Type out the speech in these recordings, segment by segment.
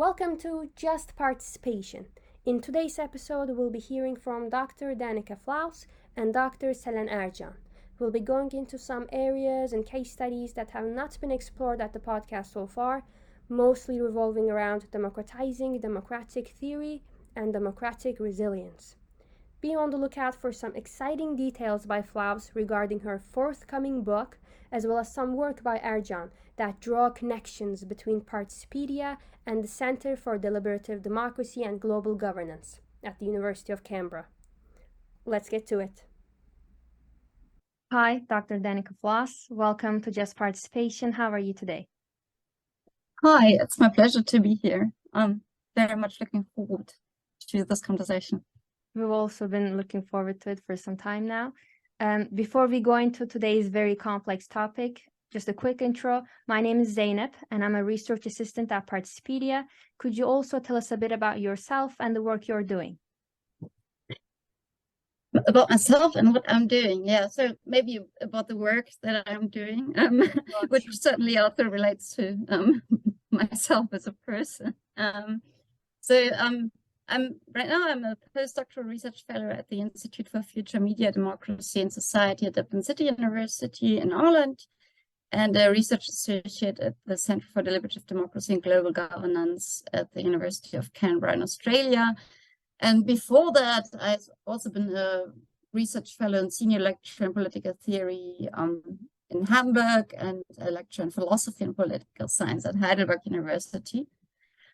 Welcome to Just Participation. In today's episode, we'll be hearing from Dr. Danica Flaus and Dr. Selen Ercan. We'll be going into some areas and case studies that have not been explored at the podcast so far, mostly revolving around democratizing democratic theory and democratic resilience. Be on the lookout for some exciting details by Flaus regarding her forthcoming book, as well as some work by Ercan that draw connections between Participedia and the Center for Deliberative Democracy and Global Governance at the University of Canberra. Let's get to it. Hi, Dr. Danica Flaus. Welcome to Just Participation. How are you today? Hi, it's my pleasure to be here. I'm very much looking forward to this conversation. We've also been looking forward to it for some time now. Before we go into today's very complex topic, just a quick intro. My name is Zeynep, and I'm a research assistant at Participedia. Could you also tell us a bit about yourself and the work you're doing? About myself and what I'm doing, yeah. So maybe about the work that I'm doing, which certainly also relates to myself as a person. Right now I'm a postdoctoral research fellow at the Institute for Future Media, Democracy and Society at Dublin City University in Ireland, and a research associate at the Center for Deliberative Democracy and Global Governance at the University of Canberra in Australia. And before that, I've also been a research fellow and senior lecturer in political theory in Hamburg, and a lecturer in philosophy and political science at Heidelberg University.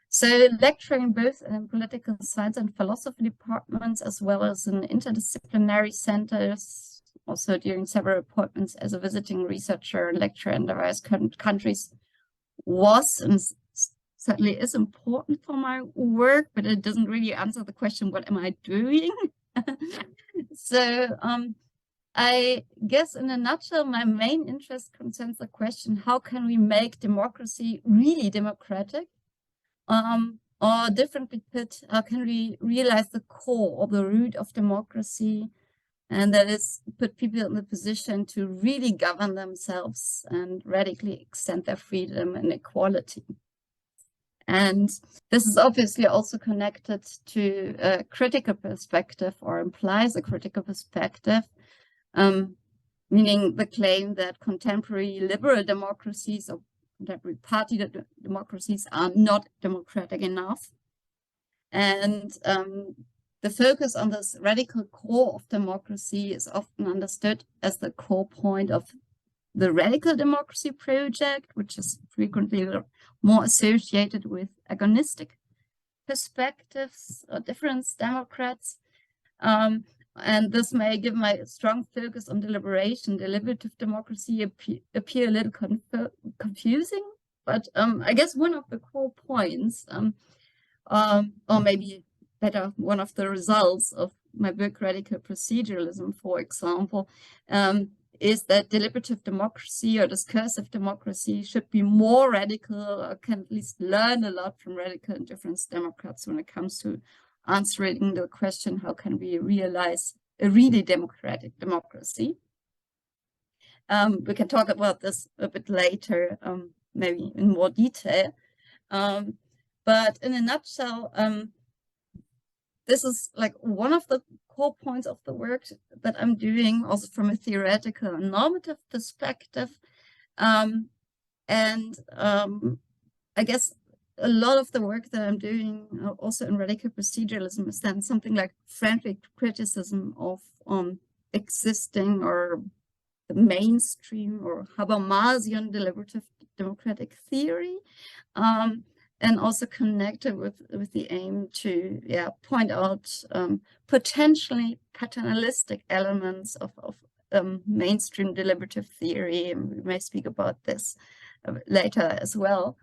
So lecturing both in political science and philosophy departments, as well as in interdisciplinary centers, also during several appointments as a visiting researcher and lecturer in various countries, was and certainly is important for my work, but it doesn't really answer the question, what am I doing? So I guess in a nutshell, my main interest concerns the question, how can we make democracy really democratic? Or differently put, how can we realize the core or the root of democracy, and that is put people in the position to really govern themselves and radically extend their freedom and equality. And this is obviously also connected to a critical perspective, or implies a critical perspective, meaning the claim that contemporary liberal democracies or contemporary party democracies are not democratic enough. And the focus on this radical core of democracy is often understood as the core point of the radical democracy project, which is frequently more associated with agonistic perspectives or different Democrats. And this may give my strong focus on deliberation, deliberative democracy appear a little confusing, but I guess one of the core points, or maybe better, one of the results of my book, Radical Proceduralism, for example, is that deliberative democracy or discursive democracy should be more radical, or can at least learn a lot from radical indifference Democrats when it comes to answering the question, how can we realize a really democratic democracy? We can talk about this a bit later, maybe in more detail. But in a nutshell, this is like one of the core points of the work that I'm doing, also from a theoretical and normative perspective. I guess a lot of the work that I'm doing also in radical proceduralism is then something like frantic criticism of existing or the mainstream or Habermasian deliberative democratic theory, and also connected with the aim to point out potentially paternalistic elements of mainstream deliberative theory, and we may speak about this later as well.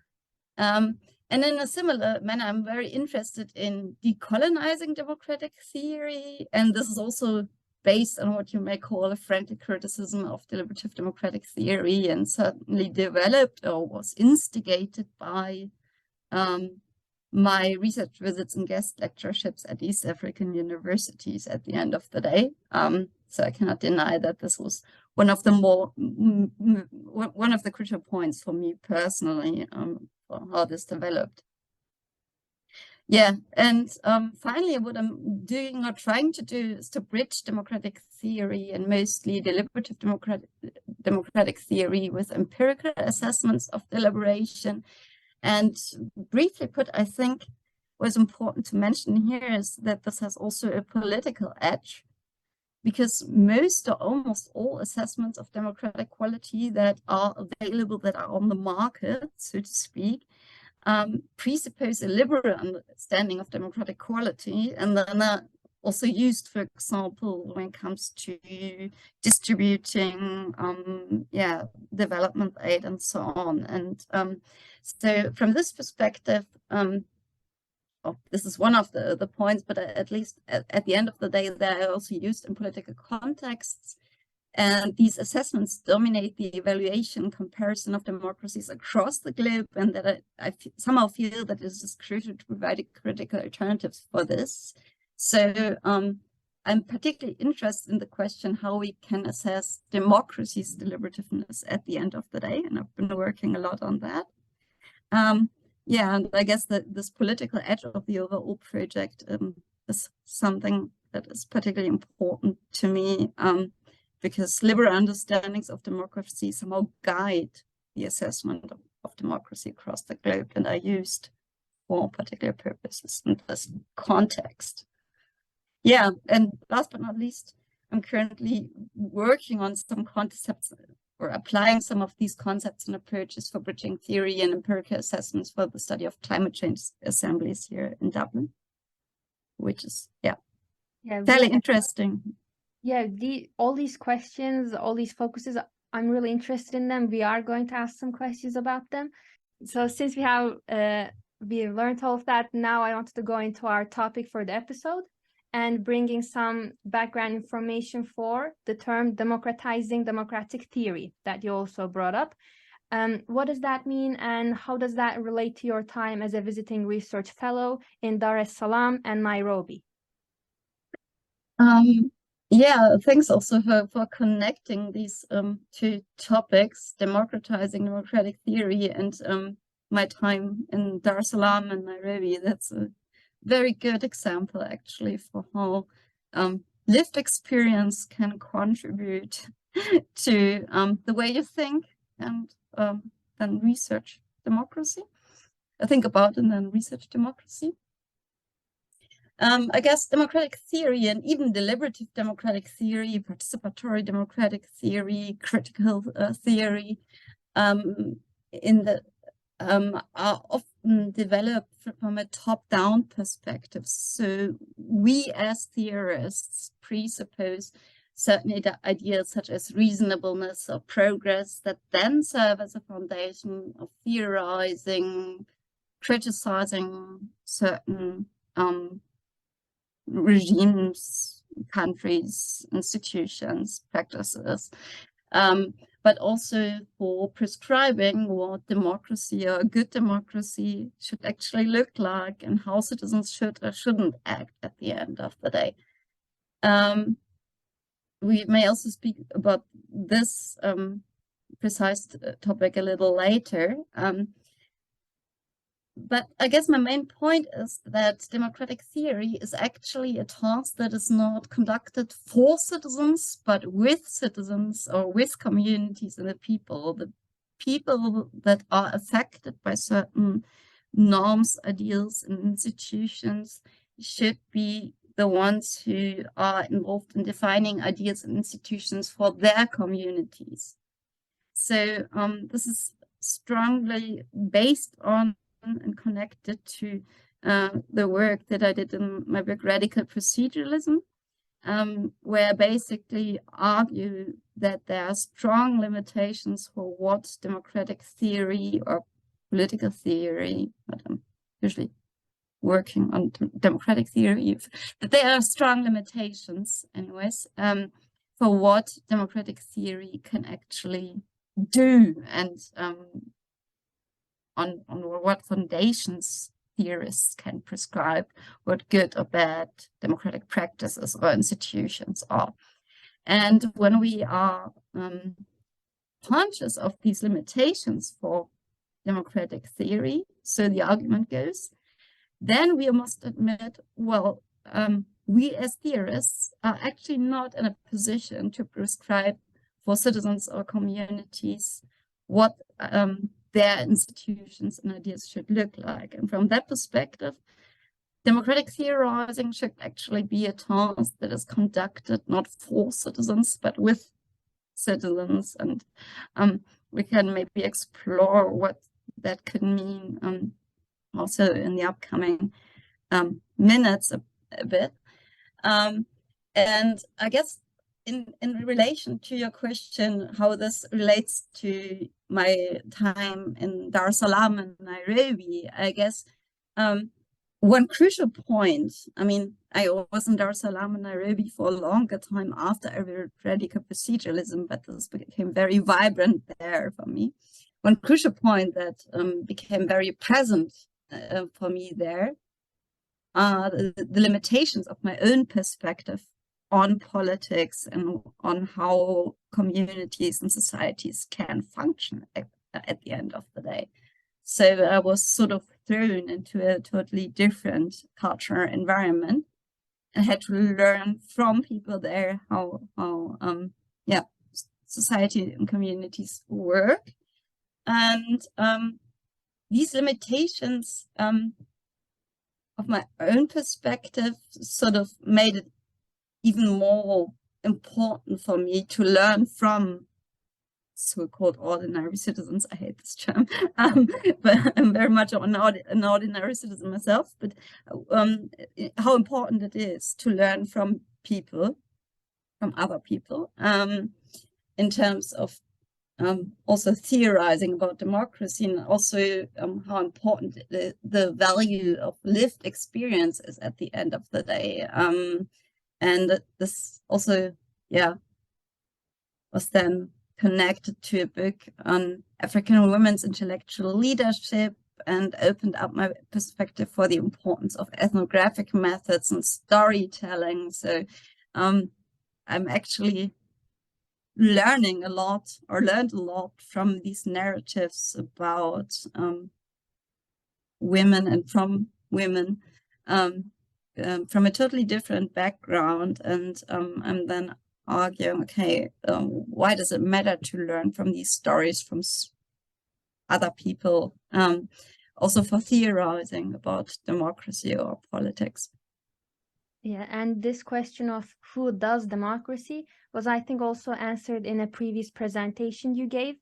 And in a similar manner, I'm very interested in decolonizing democratic theory, and this is also based on what you may call a frantic criticism of deliberative democratic theory, and certainly developed or was instigated by my research visits and guest lectureships at East African universities at the end of the day. So I cannot deny that this was one of the one of the crucial points for me personally, for how this developed. Yeah, and finally, what I'm doing or trying to do is to bridge democratic theory and mostly deliberative democratic theory with empirical assessments of deliberation. And briefly put, I think what's important to mention here is that this has also a political edge, because most or almost all assessments of democratic quality that are available, that are on the market, so to speak, presuppose a liberal understanding of democratic quality, and then are also used, for example, when it comes to distributing development aid and so on. And so from this perspective, this is one of the points, but at least at the end of the day, they're also used in political contexts. And these assessments dominate the evaluation comparison of democracies across the globe, and that I somehow feel that it is crucial to provide critical alternatives for this. So I'm particularly interested in the question how we can assess democracy's deliberativeness at the end of the day, and I've been working a lot on that. Yeah, and I guess that this political edge of the overall project is something that is particularly important to me, because liberal understandings of democracy somehow guide the assessment of democracy across the globe and are used for particular purposes in this context. Yeah, and last but not least, I'm currently working on some concepts or applying some of these concepts and approaches for bridging theory and empirical assessments for the study of climate change assemblies here in Dublin, which is, fairly interesting. Yeah, all these questions, all these focuses, I'm really interested in them. We are going to ask some questions about them. So since we have learned all of that, now I wanted to go into our topic for the episode and bringing some background information for the term democratizing democratic theory that you also brought up. What does that mean, and how does that relate to your time as a visiting research fellow in Dar es Salaam and Nairobi? Yeah, thanks also for connecting these two topics, democratizing democratic theory and my time in Dar es Salaam and Nairobi. That's a very good example, actually, for how lived experience can contribute to the way you think and then research democracy. Think about and then research democracy. I guess democratic theory and even deliberative democratic theory, participatory democratic theory, critical theory, are often developed from a top-down perspective. So we as theorists presuppose certain ideas such as reasonableness or progress that then serve as a foundation of theorizing, criticizing certain regimes, countries, institutions, practices, but also for prescribing what democracy or a good democracy should actually look like and how citizens should or shouldn't act at the end of the day. We may also speak about this precise topic a little later. But I guess my main point is that democratic theory is actually a task that is not conducted for citizens, but with citizens or with communities and the people that are affected by certain norms, ideals, and institutions should be the ones who are involved in defining ideas and institutions for their communities. So this is strongly based on and connected to the work that I did in my book Radical Proceduralism, where I basically argue that there are strong limitations for what democratic theory or political theory, but I'm usually working on democratic theory, but there are strong limitations anyways for what democratic theory can actually do, and on what foundations theorists can prescribe what good or bad democratic practices or institutions are. And when we are conscious of these limitations for democratic theory, so the argument goes, then we must admit, well, we as theorists are actually not in a position to prescribe for citizens or communities what their institutions and ideas should look like. And from that perspective, democratic theorizing should actually be a task that is conducted not for citizens, but with citizens. And we can maybe explore what that could mean also in the upcoming minutes a bit. And I guess in relation to your question, how this relates to my time in Dar es Salaam and Nairobi, I guess one crucial point, I mean, I was in Dar es Salaam and Nairobi for a longer time after I read radical proceduralism, but this became very vibrant there for me. One crucial point that became very present for me there are the limitations of my own perspective on politics and on how communities and societies can function at the end of the day. So I was sort of thrown into a totally different cultural environment and had to learn from people there how society and communities work. And these limitations of my own perspective sort of made it even more important for me to learn from so-called ordinary citizens. I hate this term, but I'm very much an ordinary citizen myself. But how important it is to learn from people, from other people, in terms of also theorizing about democracy, and also how important the value of lived experience is at the end of the day. And this also, was then connected to a book on African women's intellectual leadership and opened up my perspective for the importance of ethnographic methods and storytelling. So I'm actually learned a lot from these narratives about women and from women from a totally different background. And I'm then arguing, okay, why does it matter to learn from these stories from other people, also for theorizing about democracy or politics? Yeah, and this question of who does democracy was, I think, also answered in a previous presentation you gave,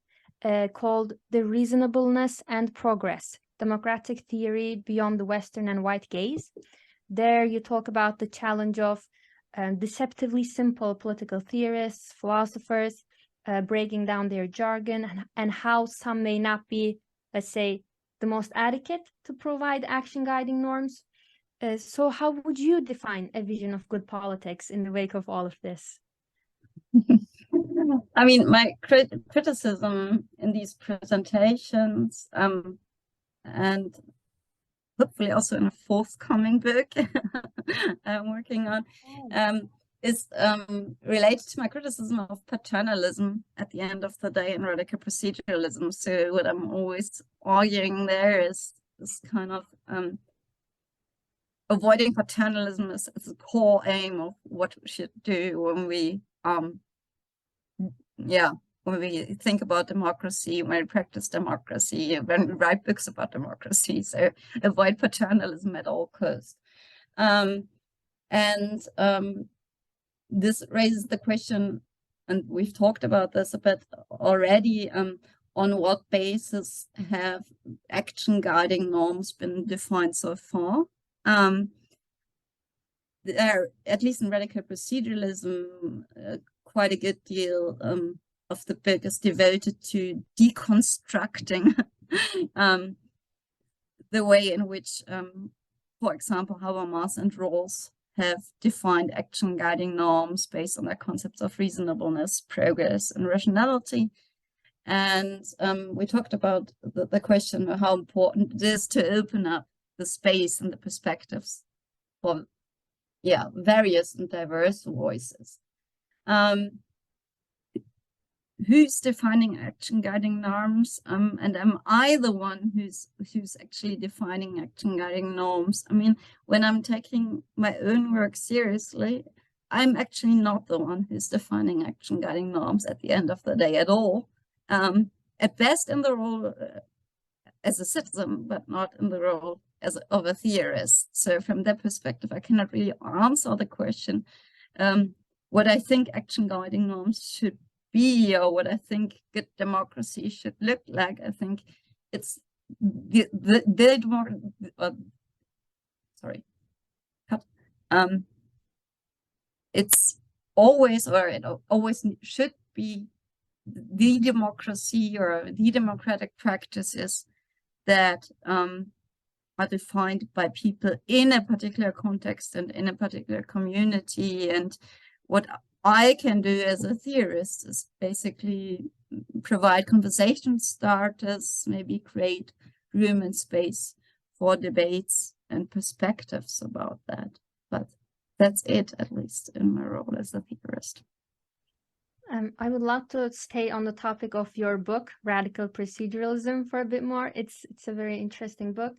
called The Reasonableness and Progress, Democratic Theory Beyond the Western and White Gaze. There you talk about the challenge of deceptively simple political theorists, philosophers, breaking down their jargon, and how some may not be, let's say, the most adequate to provide action guiding norms. So how would you define a vision of good politics in the wake of all of this? I mean, my criticism in these presentations, and hopefully also in a forthcoming book I'm working on, is related to my criticism of paternalism at the end of the day in radical proceduralism. So what I'm always arguing there is this kind of avoiding paternalism is the core aim of what we should do when we when we think about democracy, when we practice democracy, when we write books about democracy. So avoid paternalism at all costs. This raises the question, and we've talked about this a bit already, on what basis have action guiding norms been defined so far? There, at least in radical proceduralism, quite a good deal of the book is devoted to deconstructing the way in which, for example, Habermas and Rawls have defined action guiding norms based on their concepts of reasonableness, progress, and rationality. And we talked about the question of how important it is to open up the space and the perspectives for various and diverse voices. who's defining action guiding norms, and am I the one who's actually defining action guiding norms? I mean, when I'm taking my own work seriously, I'm actually not the one who's defining action guiding norms at the end of the day at all. At best in the role as a citizen, but not in the role of a theorist. So from that perspective, I cannot really answer the question what I think action guiding norms should be, or what I think good democracy should look like. I think it's it's always, or it always should be, the democracy or the democratic practices that are defined by people in a particular context and in a particular community. And what I can do as a theorist is basically provide conversation starters, maybe create room and space for debates and perspectives about that. But that's it, at least in my role as a theorist. I would love to stay on the topic of your book, Radical Proceduralism, for a bit more. It's a very interesting book.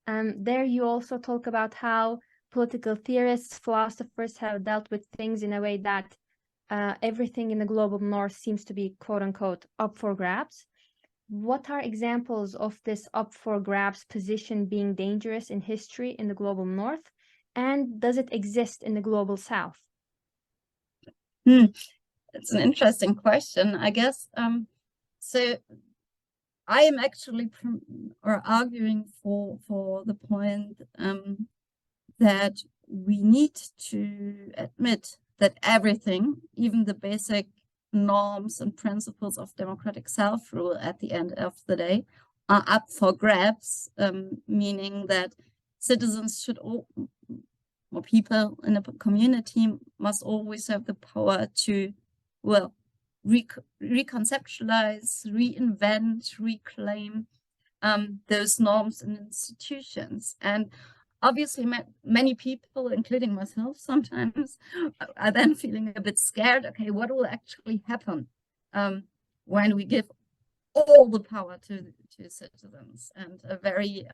There you also talk about how political theorists, philosophers have dealt with things in a way that everything in the global north seems to be, quote unquote, up for grabs. What are examples of this up for grabs position being dangerous in history in the global north? And does it exist in the global south? It's an interesting question, I guess. So I am actually arguing for the point that we need to admit that everything, even the basic norms and principles of democratic self-rule at the end of the day, are up for grabs, meaning that citizens should or people in a community must always have the power to, well, reconceptualize, reinvent, reclaim those norms and institutions. And obviously many people, including myself sometimes, are then feeling a bit scared. Okay, what will actually happen when we give all the power to citizens? And a very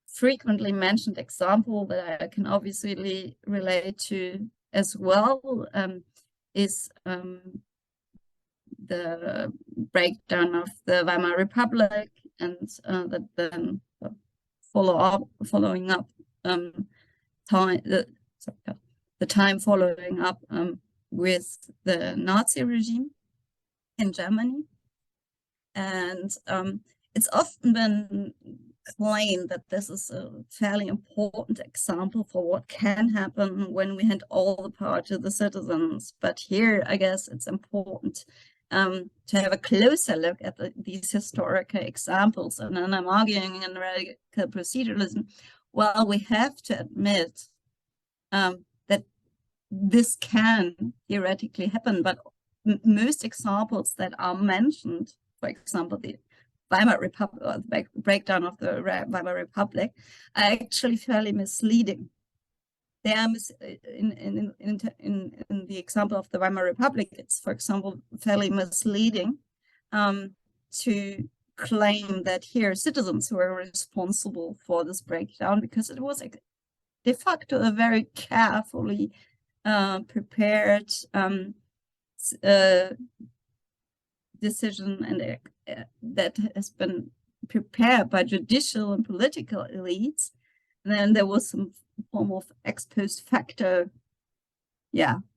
frequently mentioned example that I can obviously relate to as well is the breakdown of the Weimar Republic, and that then following up the time following up with the Nazi regime in Germany. And it's often been claimed that this is a fairly important example for what can happen when we hand all the power to the citizens. But here, I guess it's important to have a closer look at these historical examples. And then I'm arguing in radical proceduralism, well, we have to admit that this can theoretically happen, but most examples that are mentioned, for example, the Weimar Republic, or the breakdown of the Weimar Republic, are actually fairly misleading. They are in the example of the Weimar Republic, it's, for example, fairly misleading to claim that here citizens were responsible for this breakdown, because it was de facto a very carefully prepared decision, and that has been prepared by judicial and political elites. And then there was some form of ex post facto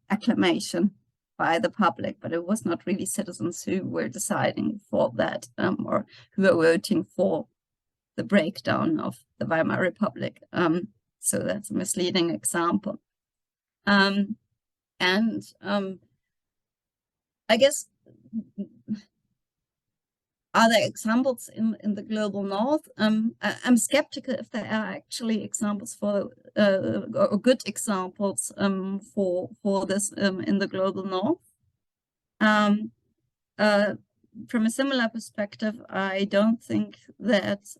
acclamation by the public, but it was not really citizens who were deciding for that or who were voting for the breakdown of the Weimar Republic. So that's a misleading example. I guess, are there examples in the global north? I'm skeptical if there are actually examples for or good examples for this in the global north. From a similar perspective, I don't think that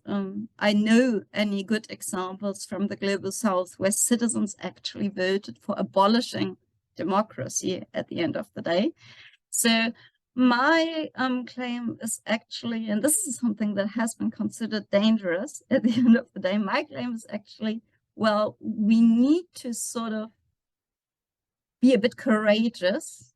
I know any good examples from the global south where citizens actually voted for abolishing democracy at the end of the day. So my claim is actually, and this is something that has been considered dangerous at the end of the day, my claim is actually, well, we need to sort of be a bit courageous,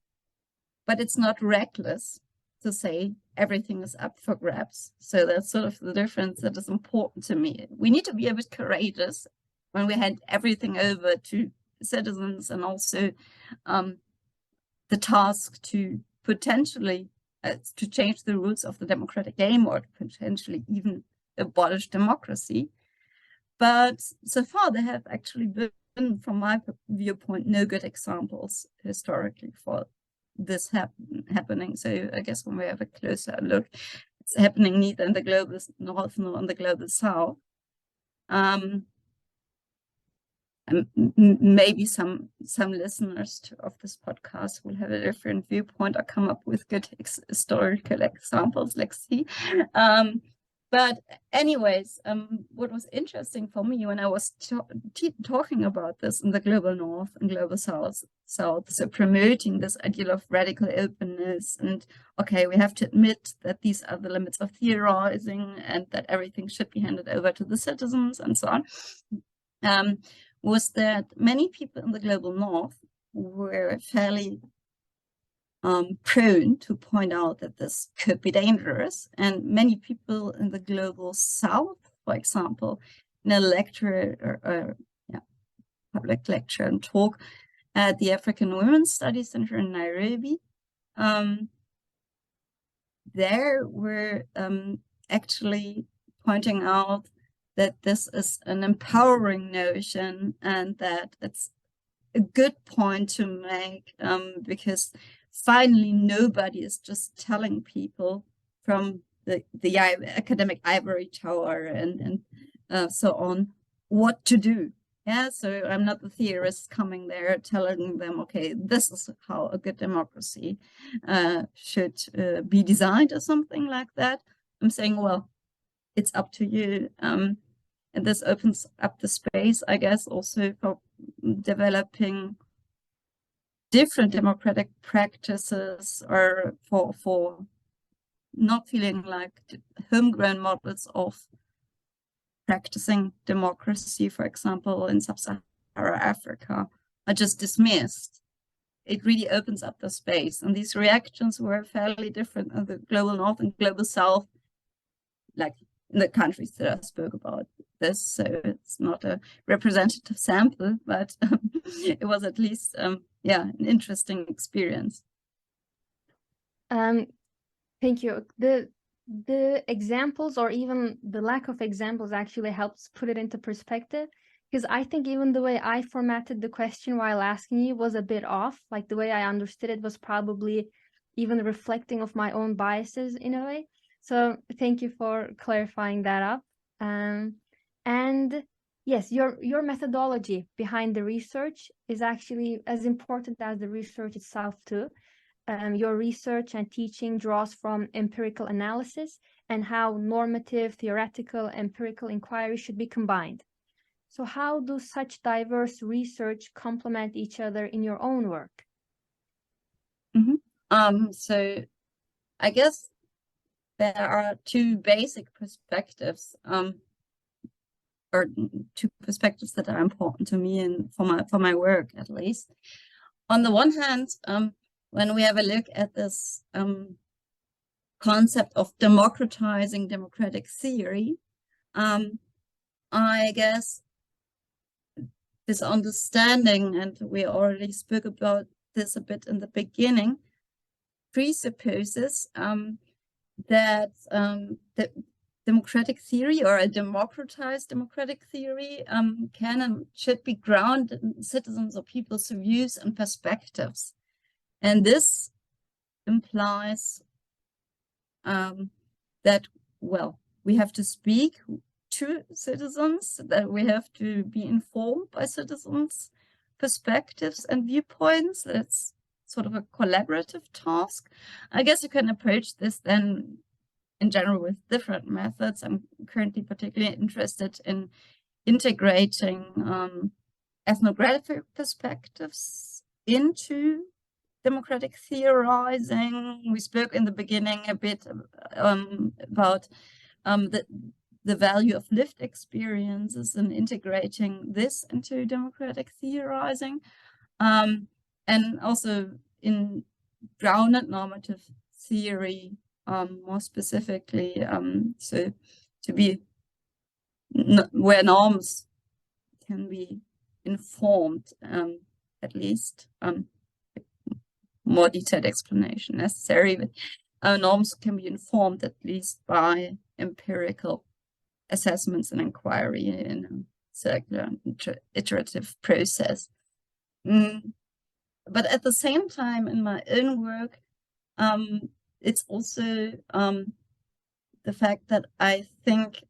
but it's not reckless to say everything is up for grabs. So that's sort of the difference that is important to me. We need to be a bit courageous when we hand everything over to citizens, and also the task to potentially to change the rules of the democratic game, or to potentially even abolish democracy. But so far there have actually been, from my viewpoint, no good examples historically for this happening. So I guess when we have a closer look, it's happening neither in the global north nor in the global south. And maybe some listeners of this podcast will have a different viewpoint or come up with good historical examples. Let's see. But anyways, what was interesting for me when I was talking about this in the global north and global south, so promoting this ideal of radical openness, and okay, we have to admit that these are the limits of theorizing and that everything should be handed over to the citizens and so on, was that many people in the global north were fairly prone to point out that this could be dangerous. And many people in the global south, for example, in a lecture or public lecture and talk at the African Women's Studies Center in Nairobi, there were actually pointing out that this is an empowering notion, and that it's a good point to make, because finally nobody is just telling people from the academic ivory tower and so on what to do. Yeah, so I'm not the theorist coming there telling them, okay, this is how a good democracy should be designed or something like that. I'm saying, well, it's up to you. And this opens up the space, I guess, also for developing different democratic practices, or for not feeling like homegrown models of practicing democracy, for example, in sub-Saharan Africa, are just dismissed. It really opens up the space. And these reactions were fairly different in the global north and global south, like in the countries that I spoke about this. So it's not a representative sample, but it was at least, an interesting experience. Thank you. The examples, or even the lack of examples, actually helps put it into perspective, because I think even the way I formatted the question while asking you was a bit off. Like, the way I understood it was probably even reflecting of my own biases in a way. So thank you for clarifying that up. And yes, your methodology behind the research is actually as important as the research itself too. Your research and teaching draws from empirical analysis and how normative, theoretical, empirical inquiry should be combined. So how do such diverse research complement each other in your own work? So I guess there are two basic perspectives, or two perspectives that are important to me and for my work, at least. On the one hand, when we have a look at this concept of democratizing democratic theory, I guess this understanding, and we already spoke about this a bit in the beginning, presupposes that democratic theory, or a democratized democratic theory, can and should be grounded in citizens or people's views and perspectives. And this implies that, well, we have to speak to citizens, that we have to be informed by citizens' perspectives and viewpoints. It's sort of a collaborative task. I guess you can approach this then in general with different methods. I'm currently particularly interested in integrating ethnographic perspectives into democratic theorizing. We spoke in the beginning a bit about the value of lived experiences and integrating this into democratic theorizing, and also in grounded normative theory, more specifically, so to be where norms can be informed, at least more detailed explanation necessary, but norms can be informed at least by empirical assessments and inquiry in a circular iterative process. But at the same time, in my own work, it's also the fact that I think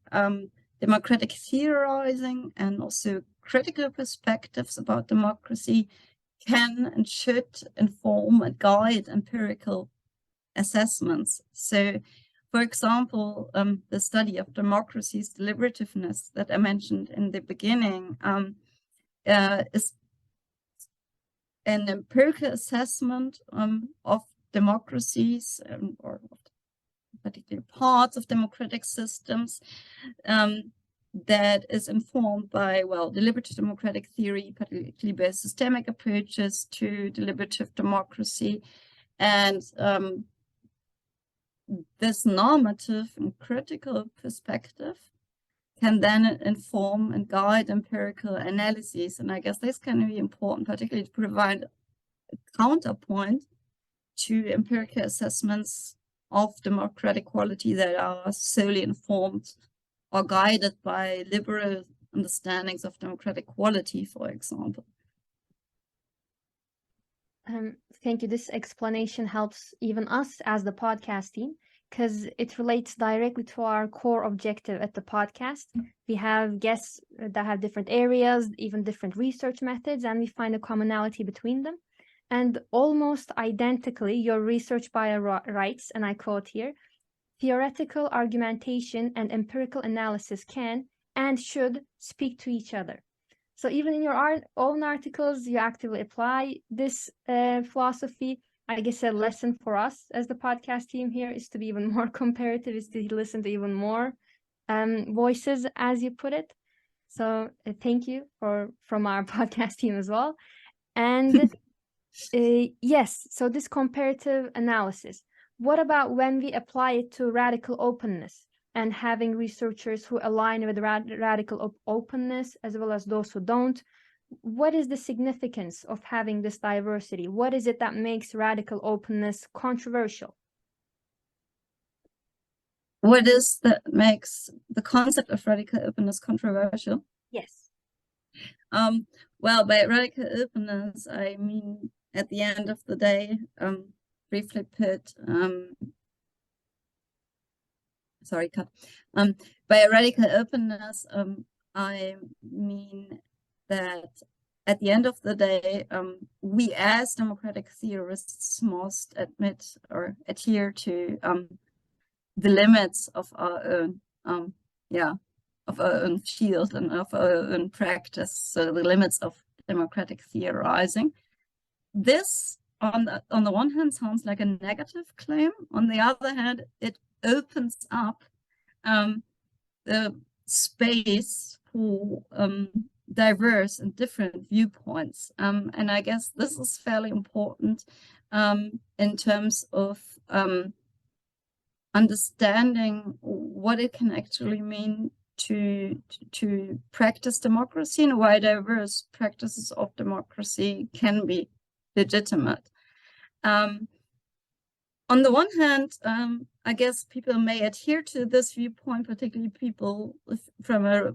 democratic theorizing and also critical perspectives about democracy can and should inform and guide empirical assessments. So, for example, the study of democracy's deliberativeness that I mentioned in the beginning is an empirical assessment of democracies or particular parts of democratic systems that is informed by, well, deliberative democratic theory, particularly by systemic approaches to deliberative democracy. And this normative and critical perspective can then inform and guide empirical analyses. And I guess this can be important, particularly to provide a counterpoint to empirical assessments of democratic quality that are solely informed or guided by liberal understandings of democratic quality, for example. Thank you. This explanation helps even us as the podcast team, because it relates directly to our core objective at the podcast. We have guests that have different areas, even different research methods, and we find a commonality between them. And almost identically, your research bio writes, and I quote here, "Theoretical argumentation and empirical analysis can and should speak to each other." So even in your own articles, you actively apply this philosophy. I guess a lesson for us as the podcast team here is to be even more comparative, is to listen to even more voices, as you put it. So thank you from our podcast team as well. And yes, so this comparative analysis, what about when we apply it to radical openness and having researchers who align with radical openness as well as those who don't? What is the significance of having this diversity? What is it that makes radical openness controversial? What is that makes the concept of radical openness controversial? Yes. Well, by radical openness, I mean, at the end of the day, briefly put, by radical openness, I mean that at the end of the day, we as democratic theorists must admit or adhere to the limits of our own, of our own field and of our own practice. So the limits of democratic theorizing. This, on the one hand, sounds like a negative claim. On the other hand, it opens up the space for diverse and different viewpoints. And I guess this is fairly important in terms of understanding what it can actually mean to practice democracy and why diverse practices of democracy can be legitimate. On the one hand, I guess people may adhere to this viewpoint, particularly people from a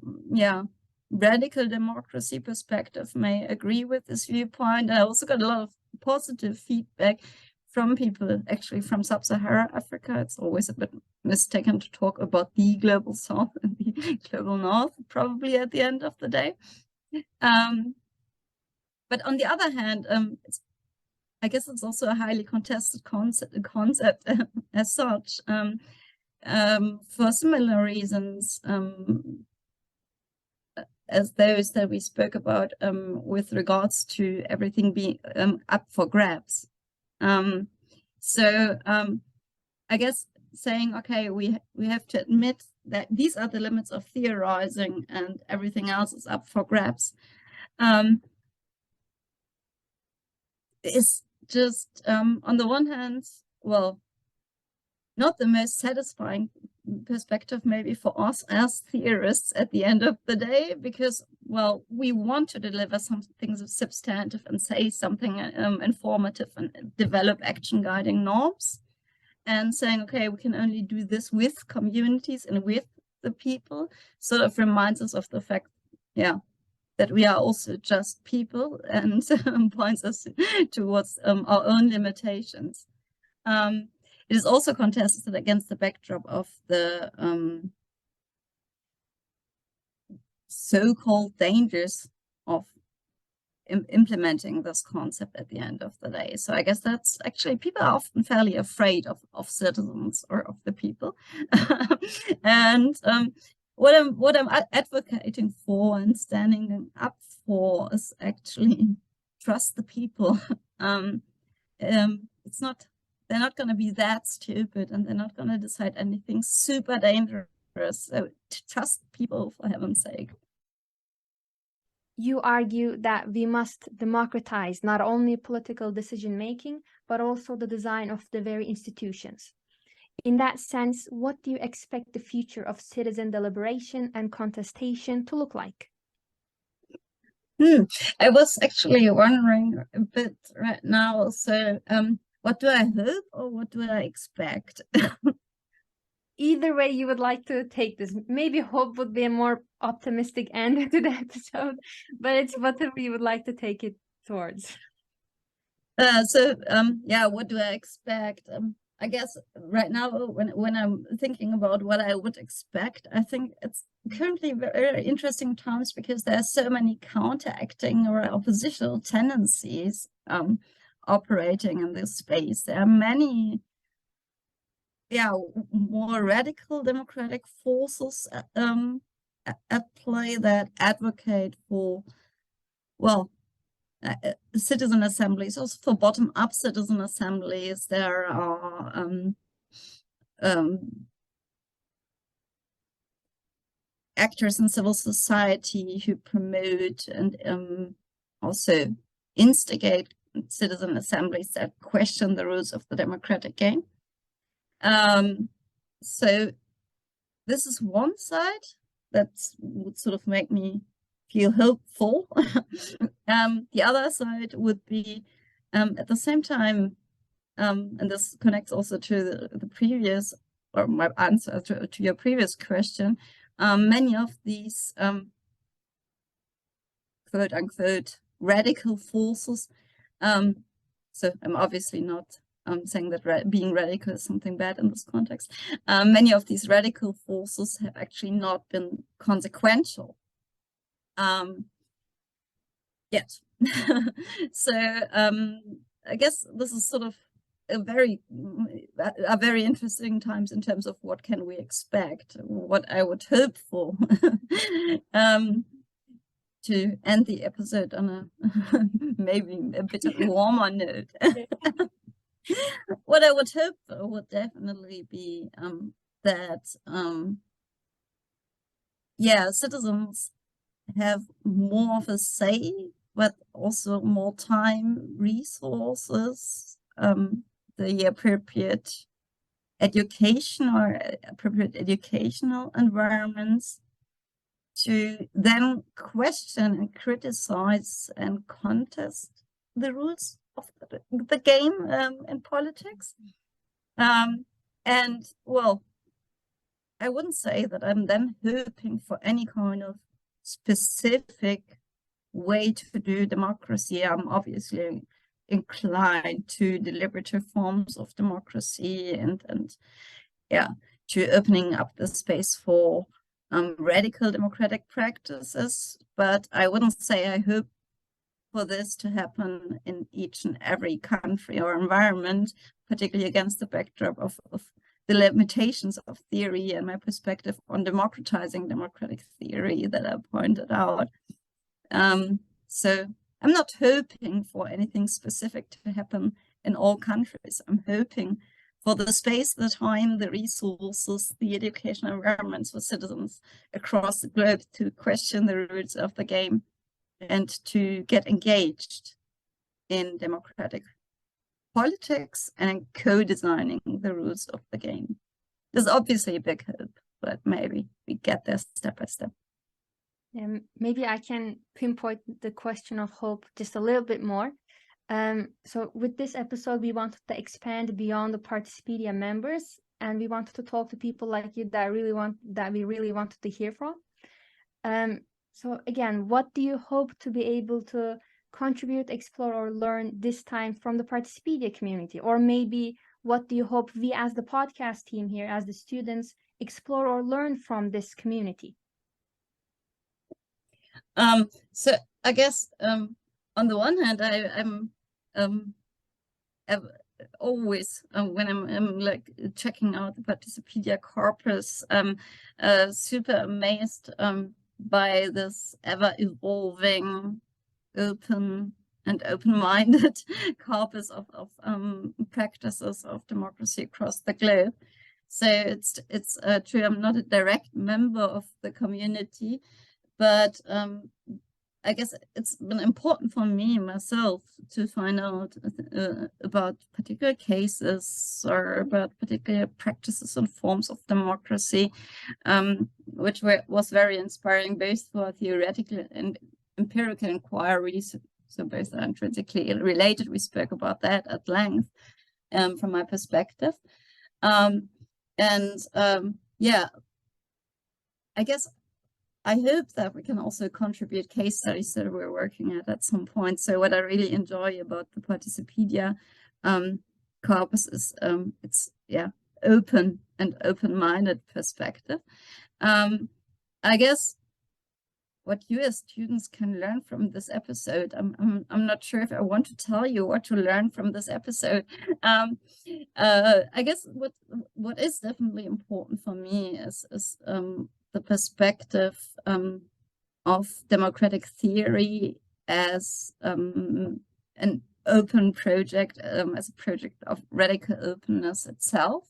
radical democracy perspective may agree with this viewpoint. I also got a lot of positive feedback from people actually from Sub-Saharan Africa. It's always a bit mistaken to talk about the global South and the global North, probably at the end of the day. But on the other hand, I guess it's also a highly contested concept as such, for similar reasons. as those that we spoke about with regards to everything being up for grabs. So I guess saying, okay, we have to admit that these are the limits of theorizing and everything else is up for grabs, is just, on the one hand, well, not the most satisfying perspective maybe for us as theorists at the end of the day, because, well, we want to deliver something substantive and say something informative and develop action guiding norms. And saying, okay, we can only do this with communities and with the people, sort of reminds us of the fact, yeah, that we are also just people, and points us towards our own limitations. It is also contested against the backdrop of the so-called dangers of implementing this concept at the end of the day. So I guess that's actually, people are often fairly afraid of citizens or of the people. And what I'm advocating for and standing up for is actually trust the people. It's not, they're not going to be that stupid, and they're not going to decide anything super dangerous. So trust people, for heaven's sake. You argue that we must democratize not only political decision-making, but also the design of the very institutions. In that sense, what do you expect the future of citizen deliberation and contestation to look like? I was actually wondering a bit right now, so what do I hope or what do I expect? Either way you would like to take this. Maybe hope would be a more optimistic end to the episode, but it's whatever you would like to take it towards. Yeah, what do I expect? I guess right now, when I'm thinking about what I would expect, I think it's currently very interesting times, because there are so many counteracting or oppositional tendencies operating in this space. There are many, yeah, more radical democratic forces at play that advocate for, well, citizen assemblies, also for bottom-up citizen assemblies. There are actors in civil society who promote and also instigate citizen assemblies that question the rules of the democratic game. So this is one side that would sort of make me feel hopeful. The other side would be, at the same time, and this connects also to the previous, or my answer to your previous question, many of these quote unquote radical forces, so I'm obviously not saying that being radical is something bad in this context. Many of these radical forces have actually not been consequential yet. So I guess this is sort of a very interesting times in terms of what can we expect, what I would hope for. To end the episode on a maybe a bit warmer note. What I would hope for would definitely be that yeah, citizens have more of a say, but also more time, resources, the appropriate education or appropriate educational environments to then question and criticize and contest the rules of the game in politics. And well, I wouldn't say that I'm then hoping for any kind of specific way to do democracy. I'm obviously inclined to deliberative forms of democracy and yeah, to opening up the space for radical democratic practices, but I wouldn't say I hope for this to happen in each and every country or environment, particularly against the backdrop of the limitations of theory and my perspective on democratizing democratic theory that I pointed out. So I'm not hoping for anything specific to happen in all countries. I'm hoping for the space, the time, the resources, the educational environments for citizens across the globe to question the rules of the game and to get engaged in democratic politics and co-designing the rules of the game. There's obviously a big hope, but maybe we get there step by step. Maybe I can pinpoint the question of hope just a little bit more. So with this episode, we wanted to expand beyond the Participedia members, and we wanted to talk to people like you that we really wanted to hear from. So again, what do you hope to be able to contribute, explore, or learn this time from the Participedia community? Or maybe what do you hope we as the podcast team here, as the students, explore or learn from this community? So I guess on the one hand, I'm always when I'm like checking out the Participedia corpus, super amazed by this ever evolving, open and open-minded corpus of practices of democracy across the globe. So it's true, I'm not a direct member of the community, but I guess it's been important for me myself to find out about particular cases or about particular practices and forms of democracy, which was very inspiring both for theoretical and empirical inquiries. So both are intrinsically related. We spoke about that at length from my perspective. Yeah, I guess I hope that we can also contribute case studies that we're working at some point. So what I really enjoy about the Participedia corpus is it's open and open-minded perspective. I guess what you as students can learn from this episode, I'm not sure if I want to tell you what to learn from this episode. I guess what is definitely important for me is the perspective of democratic theory as an open project, as a project of radical openness itself.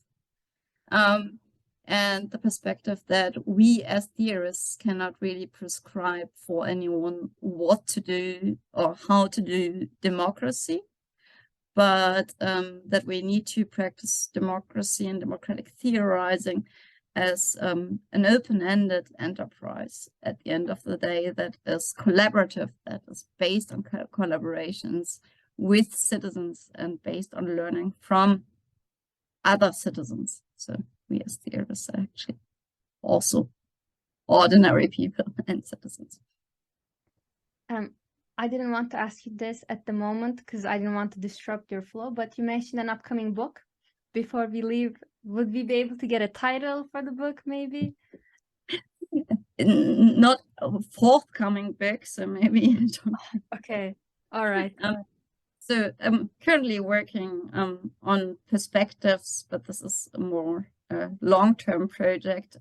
And the perspective that we as theorists cannot really prescribe for anyone what to do or how to do democracy, but that we need to practice democracy and democratic theorizing as an open-ended enterprise at the end of the day that is collaborative, that is based on collaborations with citizens and based on learning from other citizens. So we as theorists are actually also ordinary people and citizens. I didn't want to ask you this at the moment because I didn't want to disrupt your flow, but you mentioned an upcoming book. Before we leave, would we be able to get a title for the book, maybe? Not a forthcoming book, so maybe. Okay, all right. So I'm currently working on perspectives, but this is a more long-term project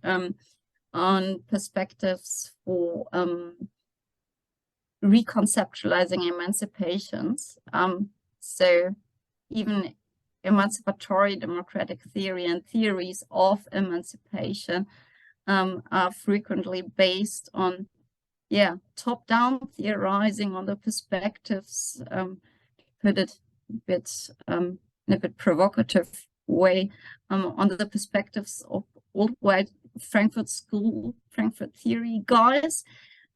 on perspectives for reconceptualizing emancipations. So even emancipatory democratic theory and theories of emancipation are frequently based on top-down theorizing on the perspectives, put it in a bit provocative way, on the perspectives of old white Frankfurt theory guys,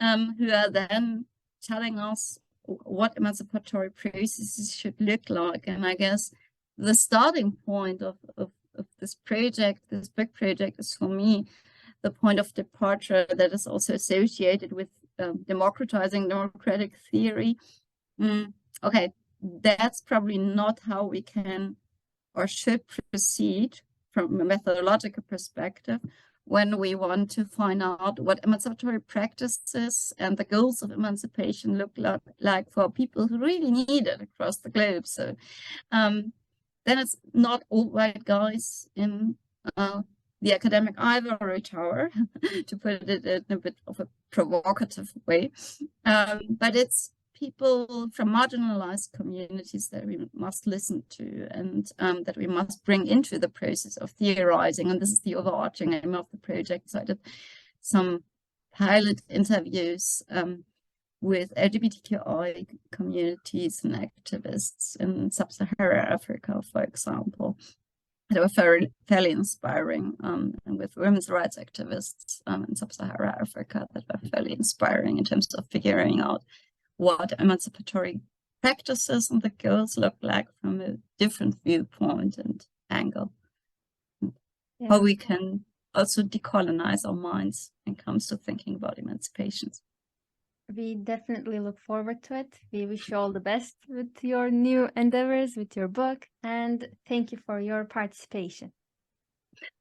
who are then telling us what emancipatory processes should look like. And I guess the starting point of this project, this big project, is for me the point of departure that is also associated with democratizing democratic theory. Okay, that's probably not how we can or should proceed from a methodological perspective when we want to find out what emancipatory practices and the goals of emancipation look like for people who really need it across the globe. So then it's not old white guys in the academic ivory tower, to put it in a bit of a provocative way. But it's people from marginalized communities that we must listen to, and that we must bring into the process of theorizing. And this is the overarching aim of the project. So I did some pilot interviews with LGBTQI communities and activists in sub-Saharan Africa, for example. They were fairly inspiring, and with women's rights activists in sub-Saharan Africa that were fairly inspiring in terms of figuring out what emancipatory practices and the goals look like from a different viewpoint and angle. Yeah. How we can also decolonize our minds when it comes to thinking about emancipation. We definitely look forward to it. We wish you all the best with your new endeavors, with your book, and thank you for your participation.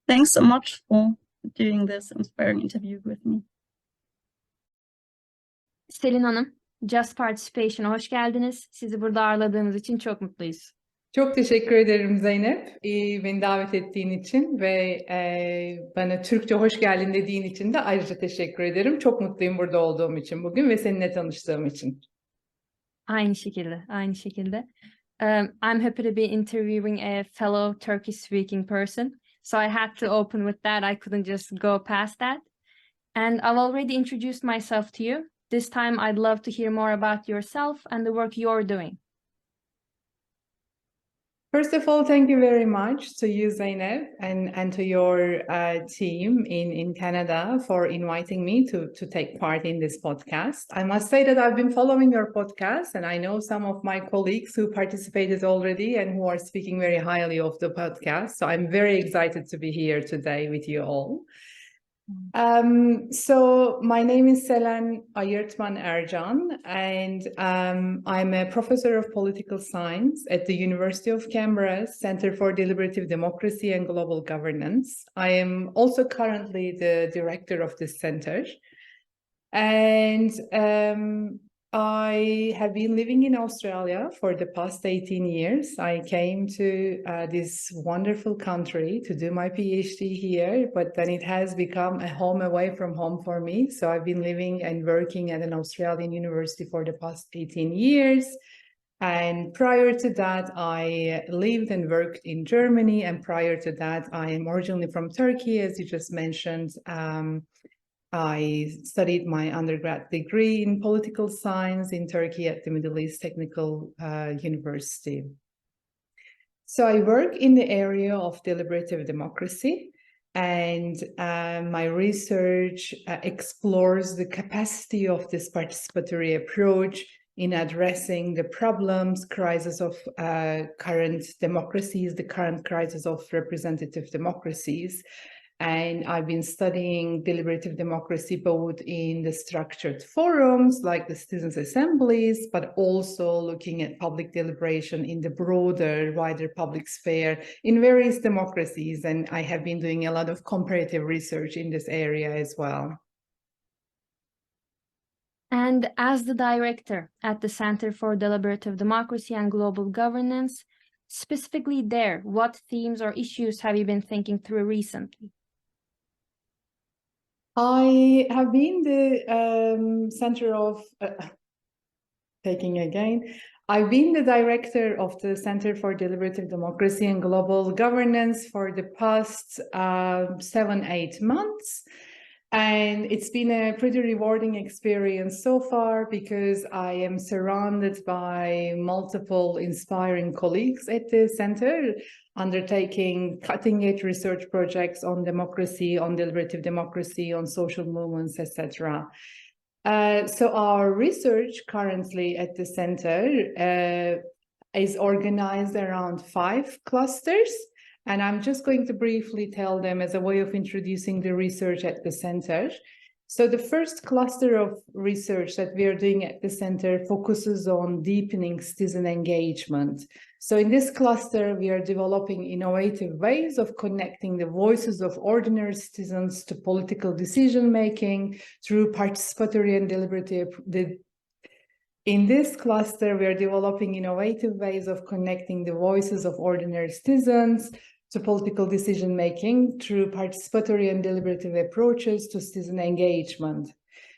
Thanks so much for doing this inspiring interview with me. Selin Hanım, Just Participation'a hoş geldiniz. Sizi burada ağırladığımız için çok mutluyuz. Çok teşekkür ederim Zeynep, beni davet ettiğin için ve bana Türkçe hoş geldin dediğin için de ayrıca teşekkür ederim. Çok mutluyum burada olduğum için bugün ve seninle tanıştığım için. Aynı şekilde, aynı şekilde. I'm happy to be interviewing a fellow Turkish-speaking person, so I had to open with that. I couldn't just go past that. And I've already introduced myself to you. This time I'd love to hear more about yourself and the work you're doing. First of all, thank you very much to you, Zeynep, and to your team in Canada for inviting me to take part in this podcast. I must say that I've been following your podcast, and I know some of my colleagues who participated already and who are speaking very highly of the podcast. So I'm very excited to be here today with you all. So my name is Selen Ayırtman Ercan, and I'm a professor of political science at the University of Canberra's Centre for Deliberative Democracy and Global Governance. I am also currently the director of this center, and I have been living in Australia for the past 18 years. I came to this wonderful country to do my PhD here, but then it has become a home away from home for me. So I've been living and working at an Australian university for the past 18 years. And prior to that, I lived and worked in Germany. And prior to that, I am originally from Turkey, as you just mentioned. I studied my undergrad degree in political science in Turkey at the Middle East Technical University. So I work in the area of deliberative democracy, and my research explores the capacity of this participatory approach in addressing the problems, crisis of current democracies, the current crisis of representative democracies. And I've been studying deliberative democracy both in the structured forums like the citizens' assemblies, but also looking at public deliberation in the broader, wider public sphere in various democracies. And I have been doing a lot of comparative research in this area as well. And as the director at the Center for Deliberative Democracy and Global Governance, specifically there, what themes or issues have you been thinking through recently? I have been the center of, I've been the director of the Center for Deliberative Democracy and Global Governance for the past 7-8 months. And it's been a pretty rewarding experience so far because I am surrounded by multiple inspiring colleagues at the center, undertaking cutting-edge research projects on democracy, on deliberative democracy, on social movements, etc. So our research currently at the center is organized around 5 clusters. And I'm just going to briefly tell them as a way of introducing the research at the center. So the first cluster of research that we are doing at the center focuses on deepening citizen engagement. So in this cluster, we are developing innovative ways of connecting the voices of ordinary citizens to political decision-making through participatory and deliberative. In this cluster, we are developing innovative ways of connecting the voices of ordinary citizens to political decision-making through participatory and deliberative approaches to citizen engagement.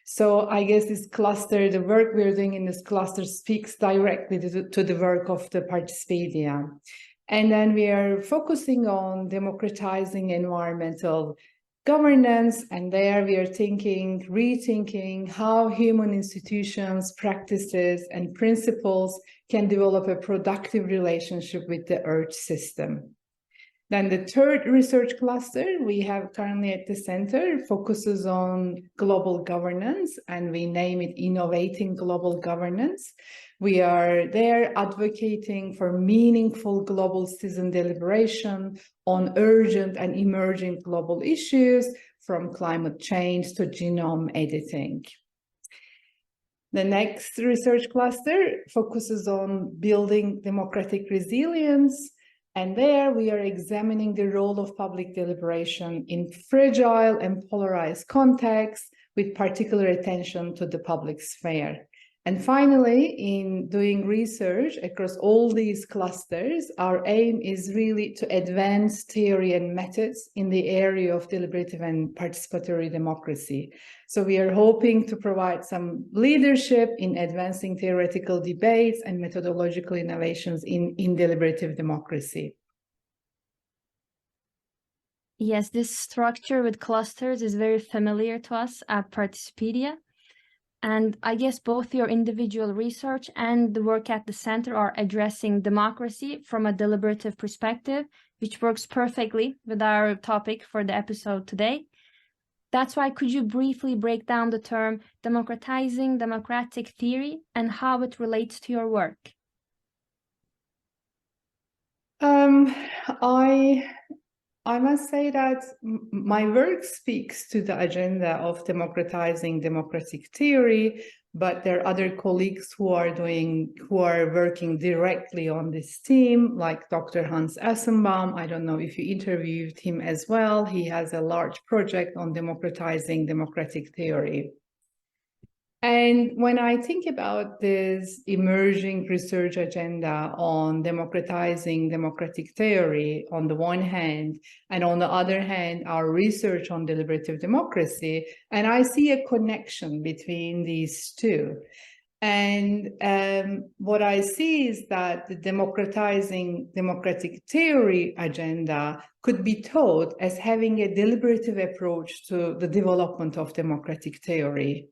So I guess this cluster, the work we're doing in this cluster speaks directly to the work of the Participedia. And then we are focusing on democratizing environmental governance, and there we are rethinking how human institutions, practices, and principles can develop a productive relationship with the Earth system. Then the third research cluster we have currently at the center focuses on global governance, and we name it Innovating Global Governance. We are there advocating for meaningful global citizen deliberation on urgent and emerging global issues, from climate change to genome editing. The next research cluster focuses on building democratic resilience, and there we are examining the role of public deliberation in fragile and polarized contexts, with particular attention to the public sphere. And finally, in doing research across all these clusters, our aim is really to advance theory and methods in the area of deliberative and participatory democracy. So we are hoping to provide some leadership in advancing theoretical debates and methodological innovations in deliberative democracy. Yes, this structure with clusters is very familiar to us at Participedia. And I guess both your individual research and the work at the center are addressing democracy from a deliberative perspective, which works perfectly with our topic for the episode today. That's why, could you briefly break down the term democratizing democratic theory and how it relates to your work? I must say that my work speaks to the agenda of democratizing democratic theory, but there are other colleagues who are working directly on this theme, like Dr. Hans Essenbaum. I don't know if you interviewed him as well. He has a large project on democratizing democratic theory. And when I think about this emerging research agenda on democratizing democratic theory on the one hand, and on the other hand, our research on deliberative democracy, and I see a connection between these two. And what I see is that the democratizing democratic theory agenda could be taught as having a deliberative approach to the development of democratic theory.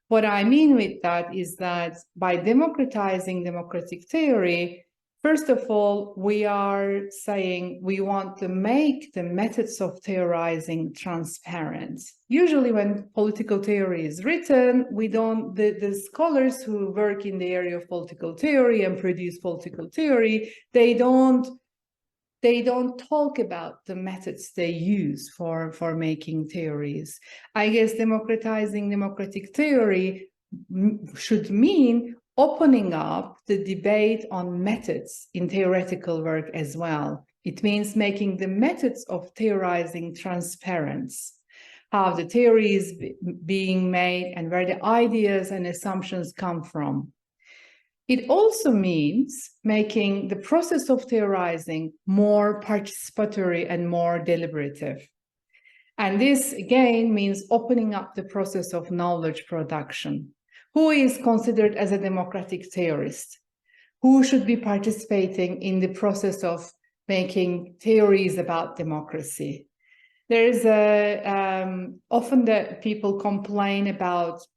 What I mean with that is that by democratizing democratic theory, first of all, we are saying we want to make the methods of theorizing transparent. Usually when political theory is written, the scholars who work in the area of political theory and produce political theory, they don't talk about the methods they use for making theories. I guess democratizing democratic theory should mean opening up the debate on methods in theoretical work as well. It means making the methods of theorizing transparent, how the theory is being made and where the ideas and assumptions come from. It also means making the process of theorizing more participatory and more deliberative. And this, again, means opening up the process of knowledge production. Who is considered as a democratic theorist? Who should be participating in the process of making theories about democracy? There is often that people complain about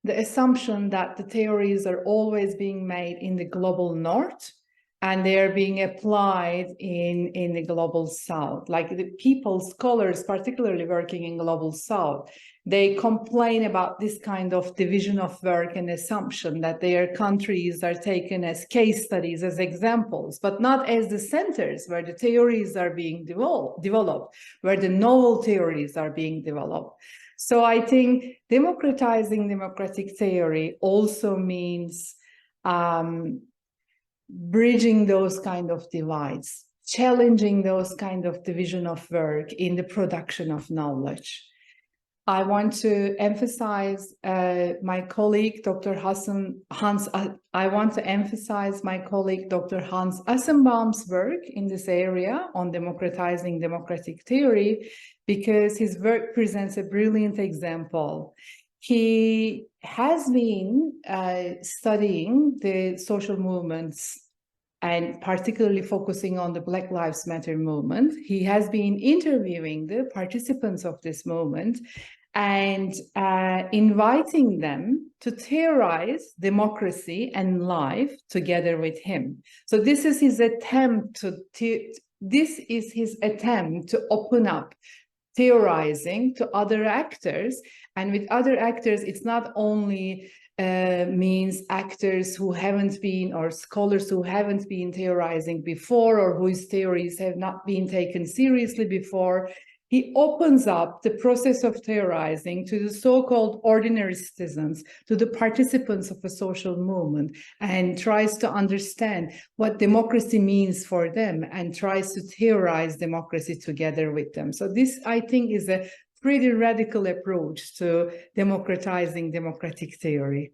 the assumption that the theories are always being made in the global north and they're being applied in the global south. Like the people, scholars, particularly working in global south, they complain about this kind of division of work and assumption that their countries are taken as case studies, as examples, but not as the centers where the theories are being developed, where the novel theories are being developed. So I think democratizing democratic theory also means bridging those kind of divides, challenging those kind of division of work in the production of knowledge. I want to emphasize my colleague, Dr. I want to emphasize my colleague, Dr. Hans Assenbaum's work in this area on democratizing democratic theory, because his work presents a brilliant example. He has been studying the social movements and particularly focusing on the Black Lives Matter movement. He has been interviewing the participants of this movement and inviting them to theorize democracy and life together with him. So this is his attempt to open up theorizing to other actors. And with other actors, it's not only means actors who haven't been, or scholars who haven't been theorizing before, or whose theories have not been taken seriously before. He opens up the process of theorizing to the so-called ordinary citizens, to the participants of a social movement, and tries to understand what democracy means for them and tries to theorize democracy together with them. So this, I think, is a pretty radical approach to democratizing democratic theory.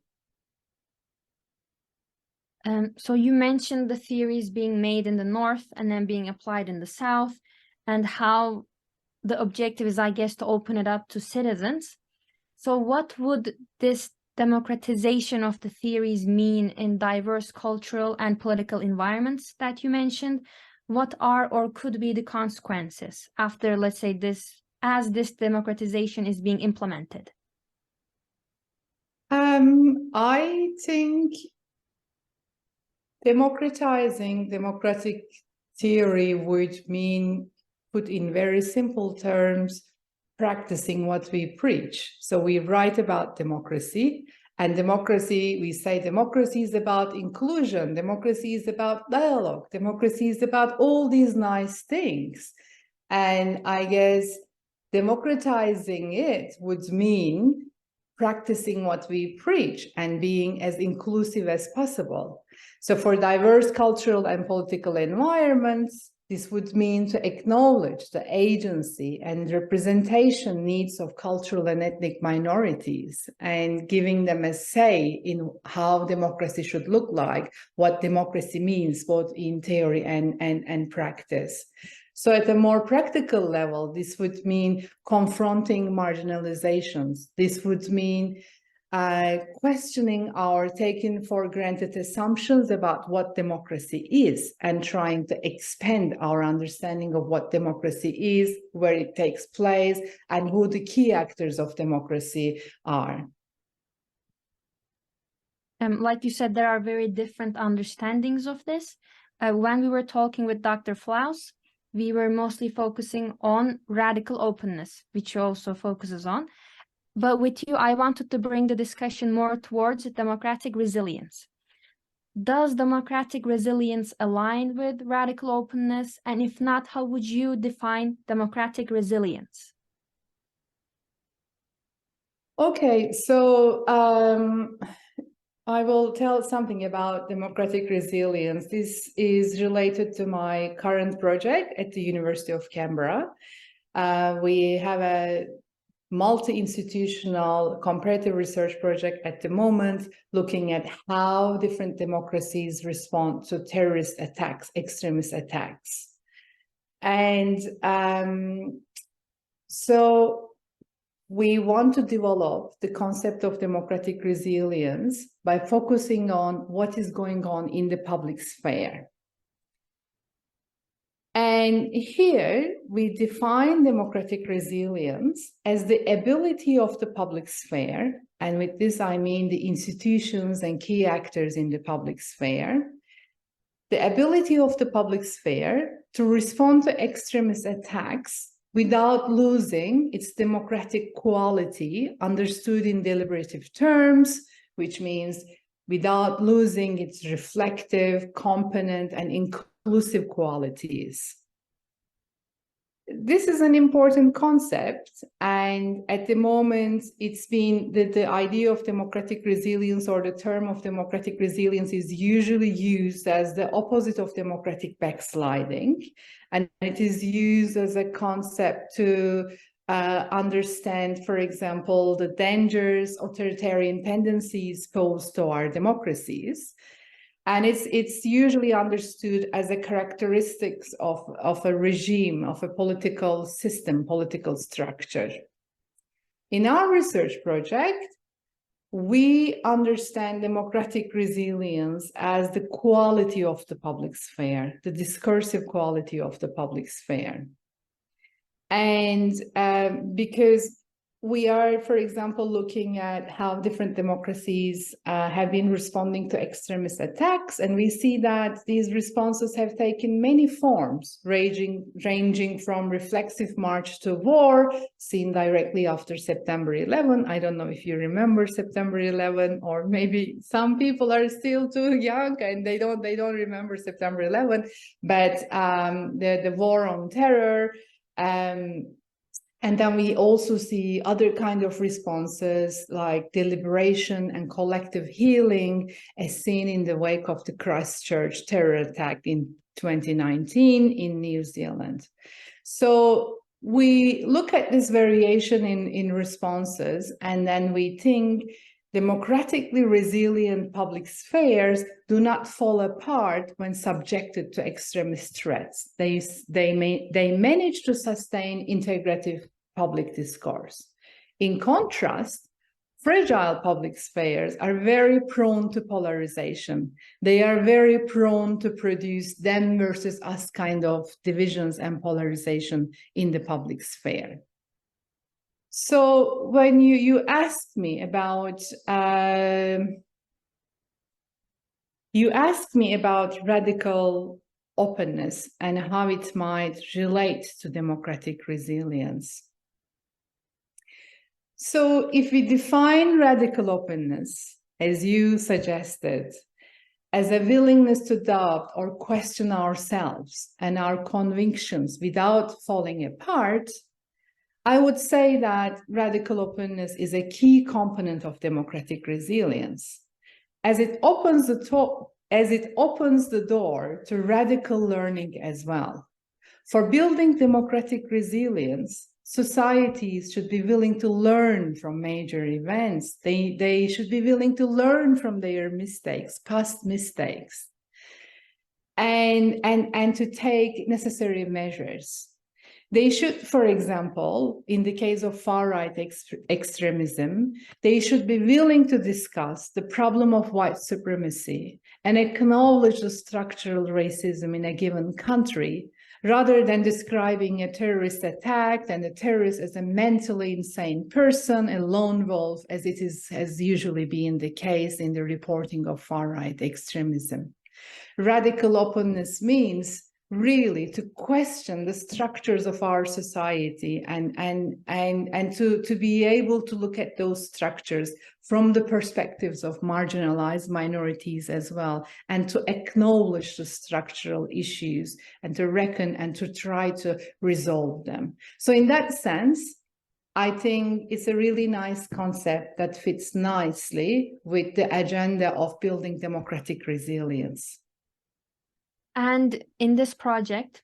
So you mentioned the theories being made in the North and then being applied in the South, and how the objective is, I guess, to open it up to citizens. So what would this democratization of the theories mean in diverse cultural and political environments that you mentioned? What are or could be the consequences after, let's say, as this democratization is being implemented? I think democratizing democratic theory would mean, put in very simple terms, practicing what we preach. So we write about democracy, and democracy, we say democracy is about inclusion, democracy is about dialogue, democracy is about all these nice things. And I guess democratizing it would mean practicing what we preach and being as inclusive as possible. So for diverse cultural and political environments, this would mean to acknowledge the agency and representation needs of cultural and ethnic minorities and giving them a say in how democracy should look like, what democracy means, both in theory and practice. So at a more practical level, this would mean confronting marginalizations. This would mean questioning our taken for granted assumptions about what democracy is and trying to expand our understanding of what democracy is, where it takes place, and who the key actors of democracy are. Like you said, there are very different understandings of this. When we were talking with Dr. Flaus, we were mostly focusing on radical openness, which she also focuses on. But with you, I wanted to bring the discussion more towards democratic resilience. Does democratic resilience align with radical openness? And if not, how would you define democratic resilience? Okay, so I will tell something about democratic resilience. This is related to my current project at the University of Canberra. We have a multi-institutional comparative research project at the moment, looking at how different democracies respond to terrorist attacks, extremist attacks. And so we want to develop the concept of democratic resilience by focusing on what is going on in the public sphere. And here we define democratic resilience as the ability of the public sphere, and with this I mean the institutions and key actors in the public sphere, the ability of the public sphere to respond to extremist attacks without losing its democratic quality, understood in deliberative terms, which means without losing its reflective, component, and inclusive qualities. This is an important concept, and at the moment it's been the idea of democratic resilience, or the term of democratic resilience, is usually used as the opposite of democratic backsliding, and it is used as a concept to understand, for example, the dangers authoritarian tendencies pose to our democracies. And it's usually understood as a characteristics of a regime, of a political system, political structure. In our research project, we understand democratic resilience as the quality of the public sphere, the discursive quality of the public sphere. And because we are, for example, looking at how different democracies have been responding to extremist attacks, and we see that these responses have taken many forms, ranging from reflexive march to war, seen directly after September 11. I don't know if you remember September 11, or maybe some people are still too young and they don't remember September 11. But the war on terror. And then we also see other kind of responses like deliberation and collective healing, as seen in the wake of the Christchurch terror attack in 2019 in New Zealand. So we look at this variation in responses, and then we think democratically resilient public spheres do not fall apart when subjected to extremist threats. They manage to sustain integrative public discourse. In contrast, fragile public spheres are very prone to polarization. They are very prone to produce them versus us kind of divisions and polarization in the public sphere. So when you asked me about radical openness and how it might relate to democratic resilience. So if we define radical openness, as you suggested, as a willingness to doubt or question ourselves and our convictions without falling apart, I would say that radical openness is a key component of democratic resilience, as it opens the door to radical learning as well. For building democratic resilience, societies should be willing to learn from major events. They should be willing to learn from their mistakes, past mistakes, and to take necessary measures. They should, for example, in the case of far-right extremism, they should be willing to discuss the problem of white supremacy and acknowledge the structural racism in a given country, rather than describing a terrorist attack and the terrorist as a mentally insane person, a lone wolf, as it has usually been the case in the reporting of far-right extremism. Radical openness means really to question the structures of our society and to be able to look at those structures from the perspectives of marginalized minorities as well, and to acknowledge the structural issues and to reckon and to try to resolve them. So in that sense, I think it's a really nice concept that fits nicely with the agenda of building democratic resilience. And in this project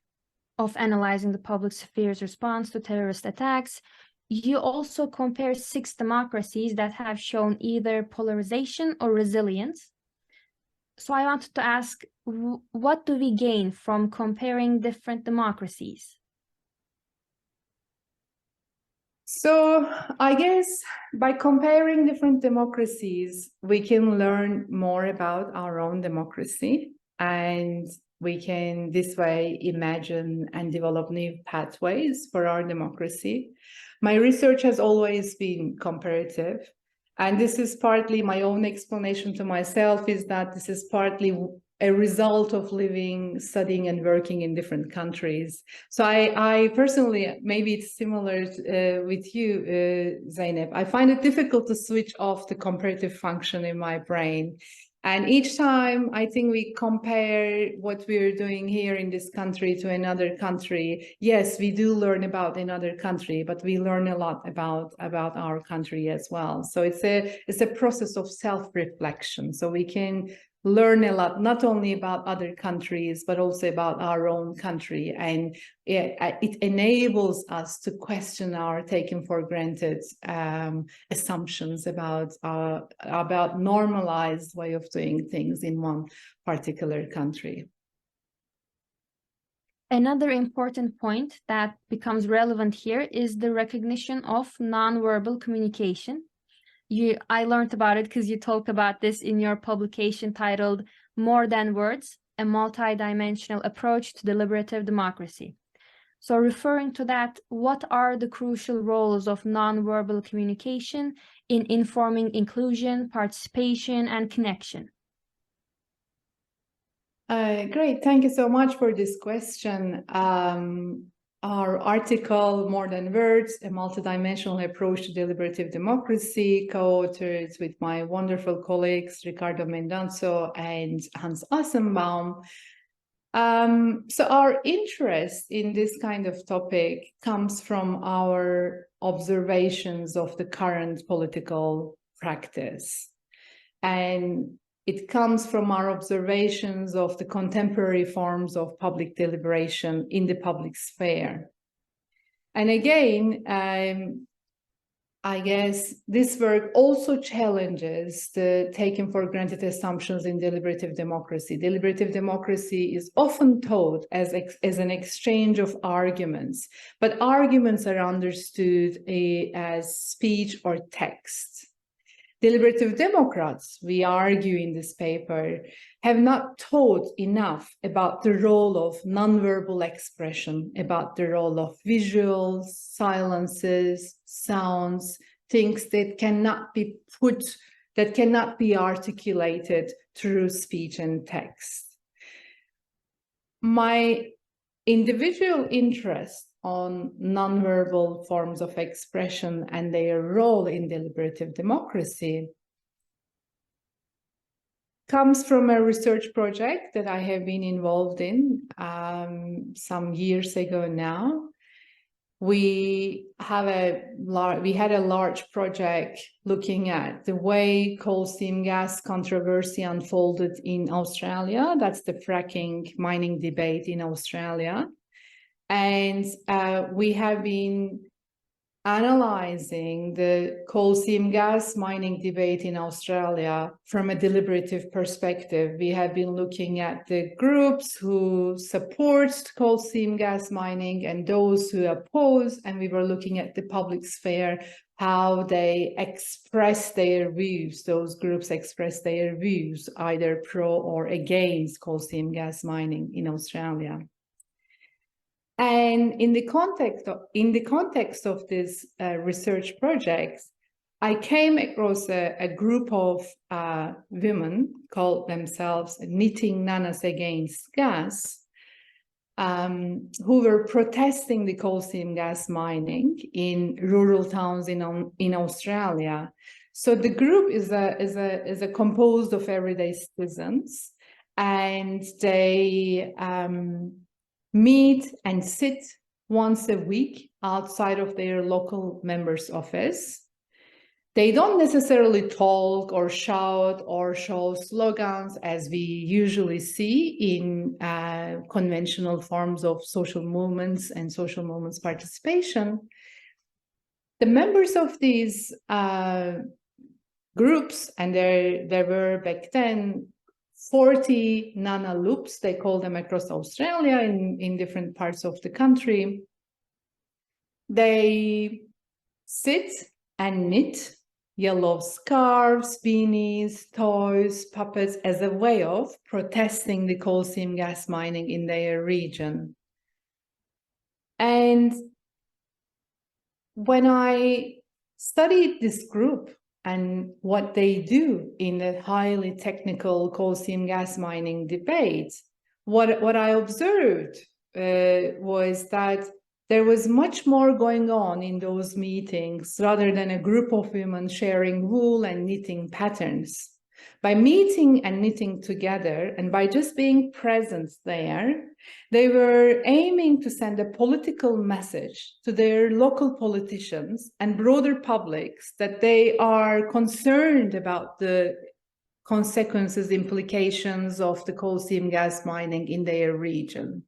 of analyzing the public sphere's response to terrorist attacks, you also compare 6 democracies that have shown either polarization or resilience. So I wanted to ask, what do we gain from comparing different democracies? So I guess by comparing different democracies, we can learn more about our own democracy, and we can this way imagine and develop new pathways for our democracy. My research has always been comparative, and this is partly my own explanation to myself, is that this is partly a result of living, studying, and working in different countries. So I personally, maybe it's similar with you, Zeynep, I find it difficult to switch off the comparative function in my brain. And each time I think we compare what we're doing here in this country to another country, yes, we do learn about another country, but we learn a lot about our country as well. So it's a process of self-reflection. So we can learn a lot, not only about other countries, but also about our own country. And it enables us to question our taken for granted assumptions about normalized way of doing things in one particular country. Another important point that becomes relevant here is the recognition of nonverbal communication. I learned about it because you talk about this in your publication titled More Than Words, a Multidimensional Approach to Deliberative Democracy. So referring to that, what are the crucial roles of nonverbal communication in informing inclusion, participation, and connection? Great, thank you so much for this question. Our article, More Than Words, a Multidimensional Approach to Deliberative Democracy, co-authored with my wonderful colleagues, Ricardo Mendonzo and Hans Assenbaum. So our interest in this kind of topic comes from our observations of the current political practice. And it comes from our observations of the contemporary forms of public deliberation in the public sphere. And again, I guess this work also challenges the taken for granted assumptions in deliberative democracy. Deliberative democracy is often taught as an exchange of arguments, but arguments are understood as speech or text. Deliberative Democrats, we argue in this paper, have not taught enough about the role of nonverbal expression, about the role of visuals, silences, sounds, things that cannot be articulated through speech and text. My individual interest on nonverbal forms of expression and their role in deliberative democracy comes from a research project that I have been involved in some years ago now. We had a large project looking at the way coal seam gas controversy unfolded in Australia. That's the fracking mining debate in Australia. And we have been analyzing the coal seam gas mining debate in Australia from a deliberative perspective. We have been looking at the groups who support coal seam gas mining and those who oppose, and we were looking at the public sphere, how they express their views. Those groups express their views, either pro or against coal seam gas mining in Australia. And in the context of this research project, I came across a group of women called themselves Knitting Nanas Against Gas, who were protesting the coal seam gas mining in rural towns in Australia. So the group is a composed of everyday citizens, and they meet and sit once a week outside of their local member's office. They don't necessarily talk or shout or show slogans as we usually see in conventional forms of social movements and social movements participation. The members of these groups, and there were back then 40 Nana loops, they call them, across Australia in different parts of the country. They sit and knit yellow scarves, beanies, toys, puppets as a way of protesting the coal seam gas mining in their region. And when I studied this group and what they do in the highly technical coal seam gas mining debate, what I observed was that there was much more going on in those meetings rather than a group of women sharing wool and knitting patterns. By meeting and knitting together, and by just being present there, they were aiming to send a political message to their local politicians and broader publics that they are concerned about the consequences, implications of the coal seam gas mining in their region.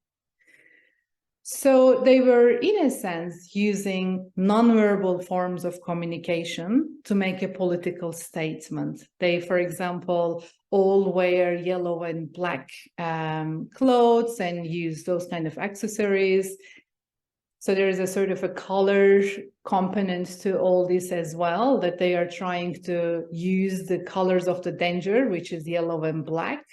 So they were, in a sense, using nonverbal forms of communication to make a political statement. They, for example, all wear yellow and black clothes and use those kind of accessories. So there is a sort of a color component to all this as well, that they are trying to use the colors of the danger, which is yellow and black.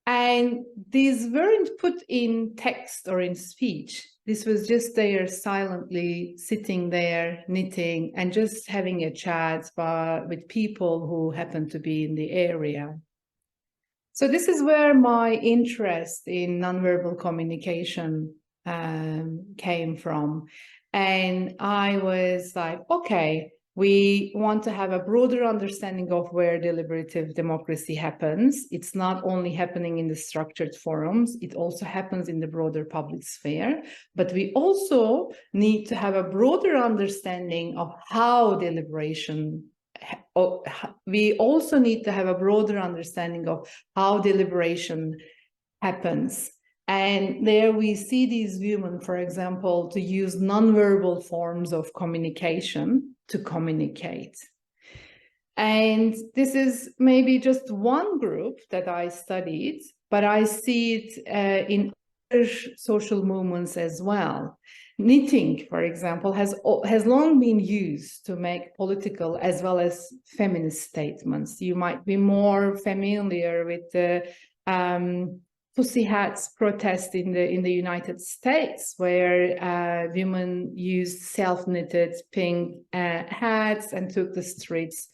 And these weren't put in text or in speech. This was just there silently sitting there, knitting, and just having a chat with people who happen to be in the area. So this is where my interest in nonverbal communication came from. And I was like, okay, we want to have a broader understanding of where deliberative democracy happens. It's not only happening in the structured forums, it also happens in the broader public sphere. But we also need to have a broader understanding of how deliberation we also need to have a broader understanding of how deliberation happens. And there we see these women, for example, to use nonverbal forms of communication to communicate. And this is maybe just one group that I studied, but I see it in other social movements as well. Knitting, for example, has long been used to make political as well as feminist statements. You might be more familiar with the Pussy Hats protest in the United States, where women used self-knitted pink hats and took the streets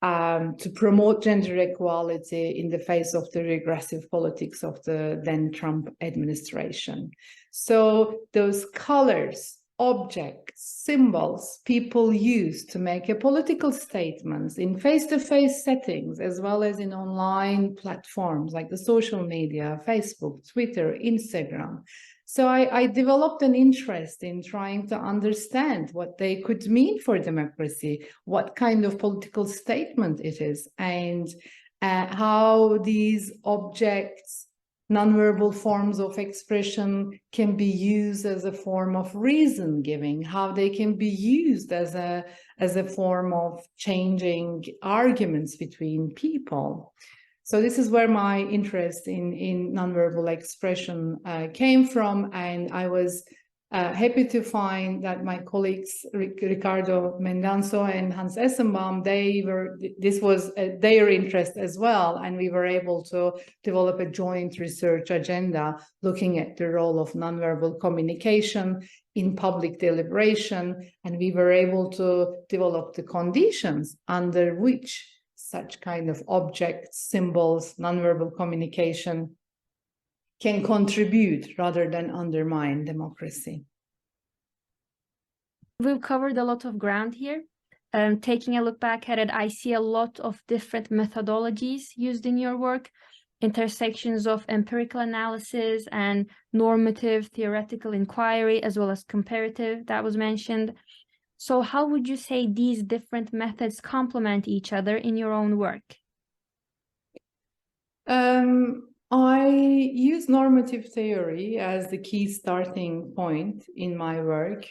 to promote gender equality in the face of the regressive politics of the then Trump administration. So those colors, objects, symbols people use to make a political statements in face-to-face settings, as well as in online platforms like the social media, Facebook, Twitter, Instagram. So I developed an interest in trying to understand what they could mean for democracy, what kind of political statement it is, and how these objects, nonverbal forms of expression, can be used as a form of reason giving, how they can be used as a form of changing arguments between people. So this is where my interest in nonverbal expression came from, and I was happy to find that my colleagues Ricardo Mendanzo and Hans Essenbaum, this was their interest as well, and we were able to develop a joint research agenda looking at the role of nonverbal communication in public deliberation, and we were able to develop the conditions under which such kind of objects, symbols, nonverbal communication can contribute rather than undermine democracy. We've covered a lot of ground here. Taking a look back at it, I see a lot of different methodologies used in your work, intersections of empirical analysis and normative theoretical inquiry, as well as comparative that was mentioned. So how would you say these different methods complement each other in your own work? I use normative theory as the key starting point in my work,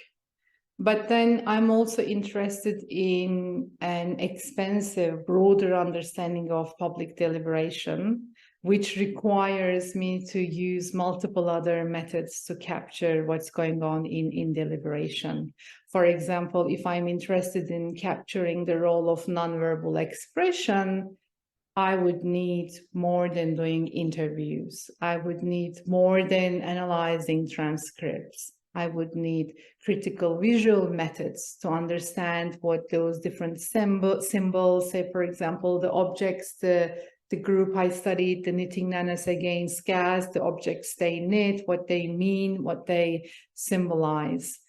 but then I'm also interested in an expansive, broader understanding of public deliberation, which requires me to use multiple other methods to capture what's going on in deliberation. For example, if I'm interested in capturing the role of nonverbal expression, I would need more than doing interviews. I would need more than analyzing transcripts. I would need critical visual methods to understand what those different symbols, say, for example, the objects, the group I studied, the knitting nanas against gas, the objects they knit, what they mean, what they symbolize.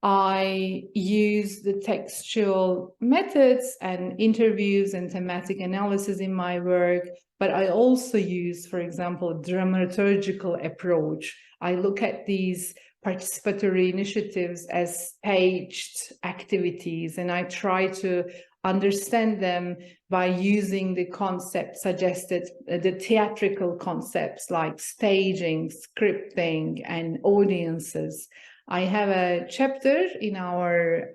I use the textual methods and interviews and thematic analysis in my work, but I also use, for example, a dramaturgical approach. I look at these participatory initiatives as staged activities, and I try to understand them by using the concepts suggested, the theatrical concepts like staging, scripting, and audiences. I have a chapter in our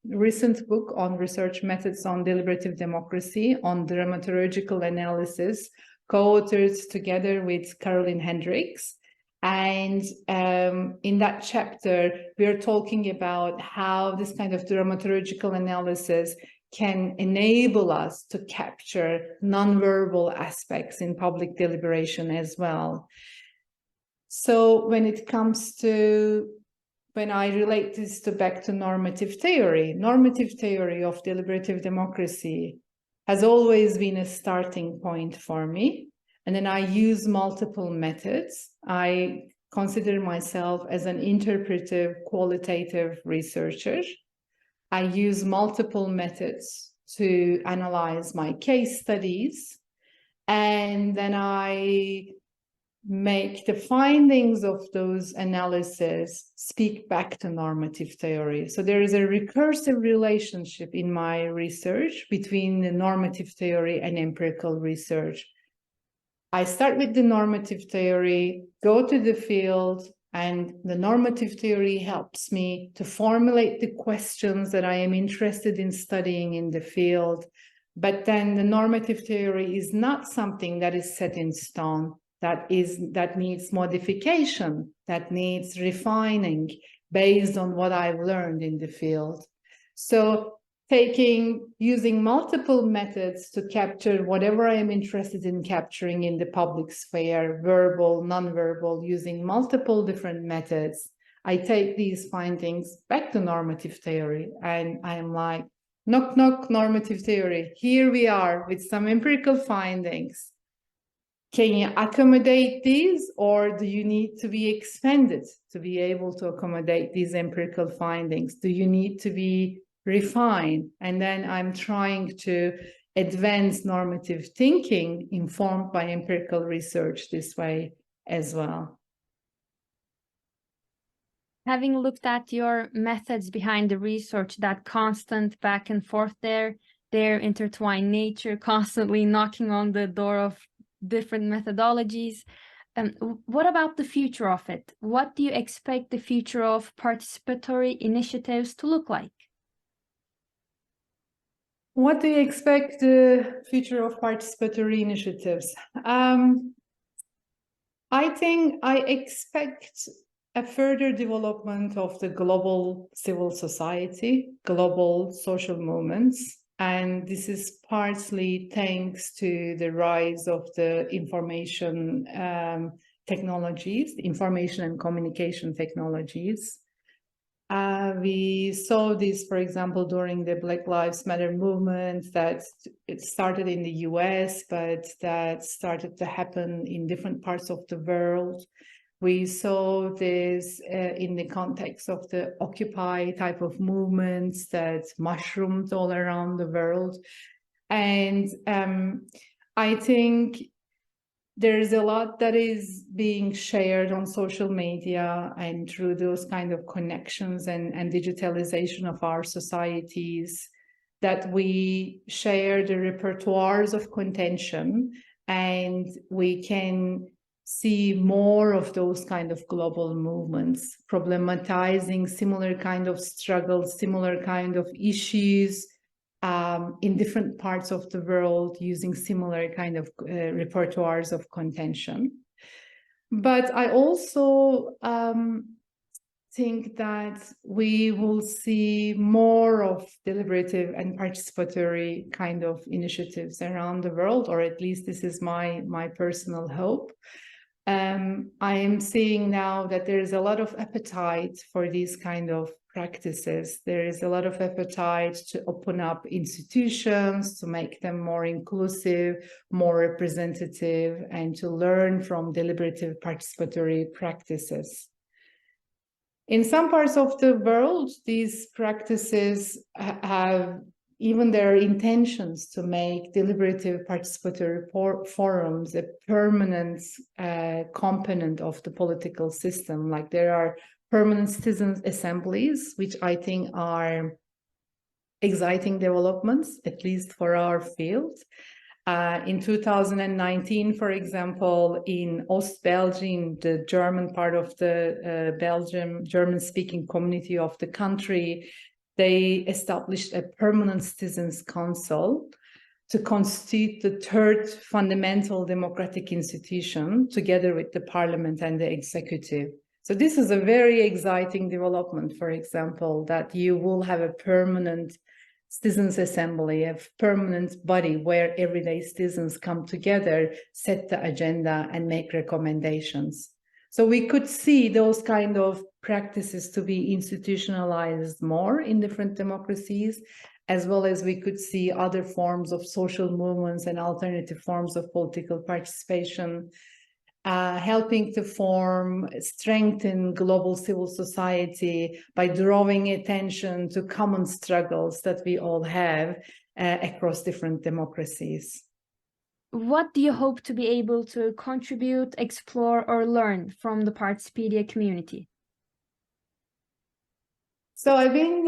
recent book on research methods on deliberative democracy on dramaturgical analysis, co-authored together with Caroline Hendricks. And in that chapter, we are talking about how this kind of dramaturgical analysis can enable us to capture nonverbal aspects in public deliberation as well. So when it comes to, when I relate this back to normative theory of deliberative democracy has always been a starting point for me. And then I use multiple methods. I consider myself as an interpretive, qualitative researcher. I use multiple methods to analyze my case studies. And then I make the findings of those analyses speak back to normative theory. So there is a recursive relationship in my research between the normative theory and empirical research. I start with the normative theory, go to the field, and the normative theory helps me to formulate the questions that I am interested in studying in the field. But then the normative theory is not something that is set in stone, that needs modification, that needs refining based on what I've learned in the field. So using multiple methods to capture whatever I am interested in capturing in the public sphere, verbal, nonverbal, using multiple different methods, I take these findings back to normative theory, and I am like, knock, knock, normative theory. Here we are with some empirical findings. Can you accommodate these, or do you need to be expanded to be able to accommodate these empirical findings? Do you need to be refined? And then I'm trying to advance normative thinking informed by empirical research this way as well. Having looked at your methods behind the research, that constant back and forth their intertwined nature, constantly knocking on the door of different methodologies, what about the future of it? What do you expect the future of participatory initiatives to look like? What do you expect the future of participatory initiatives? I think I expect a further development of the global civil society, global social movements. And this is partly thanks to the rise of the information technologies, information and communication technologies. We saw this, for example, during the Black Lives Matter movement, that it started in the US, but that started to happen in different parts of the world. We saw this in the context of the Occupy type of movements that mushroomed all around the world. And I think there's a lot that is being shared on social media and through those kind of connections and digitalization of our societies, that we share the repertoires of contention, and we can see more of those kind of global movements, problematizing similar kind of struggles, similar kind of issues in different parts of the world, using similar kind of repertoires of contention. But I also think that we will see more of deliberative and participatory kind of initiatives around the world, or at least this is my personal hope. I am seeing now that there is a lot of appetite for these kind of practices. There is a lot of appetite to open up institutions, to make them more inclusive, more representative, and to learn from deliberative participatory practices. In some parts of the world, these practices have even their intentions to make deliberative participatory forums a permanent component of the political system. Like there are permanent citizens' assemblies, which I think are exciting developments, at least for our field. In 2019, for example, in Ostbelgien, the German part of the Belgium German-speaking community of the country, they established a permanent citizens' council to constitute the third fundamental democratic institution together with the parliament and the executive. So this is a very exciting development, for example, that you will have a permanent citizens' assembly, a permanent body where everyday citizens come together, set the agenda and make recommendations. So we could see those kind of practices to be institutionalized more in different democracies, as well as we could see other forms of social movements and alternative forms of political participation, helping to strengthen global civil society by drawing attention to common struggles that we all have across different democracies. What do you hope to be able to contribute, explore, or learn from the Participedia community? So I've been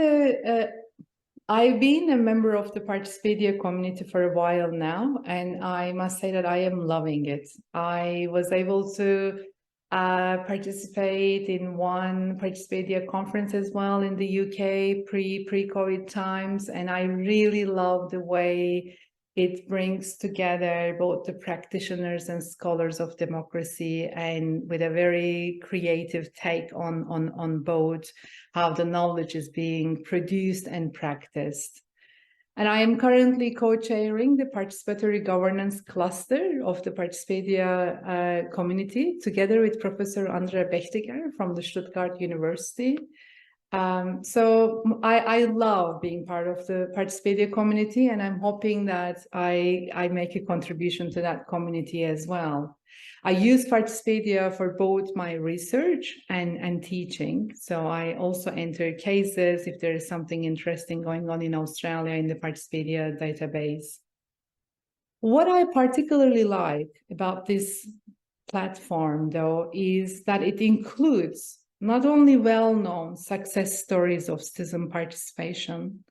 a member of the Participedia community for a while now, and I must say that I am loving it. I was able to participate in one Participedia conference as well in the UK pre-COVID times, and I really love the way it brings together both the practitioners and scholars of democracy, and with a very creative take on both how the knowledge is being produced and practiced. And I am currently co-chairing the participatory governance cluster of the Participedia community, together with Professor Andrea Bechtiger from the Stuttgart University. So I love being part of the Participedia community, and I'm hoping that I make a contribution to that community as well. I use Participedia for both my research and teaching. So I also enter cases if there is something interesting going on in Australia in the Participedia database. What I particularly like about this platform, though, is that it includes not only well-known success stories of citizen participation,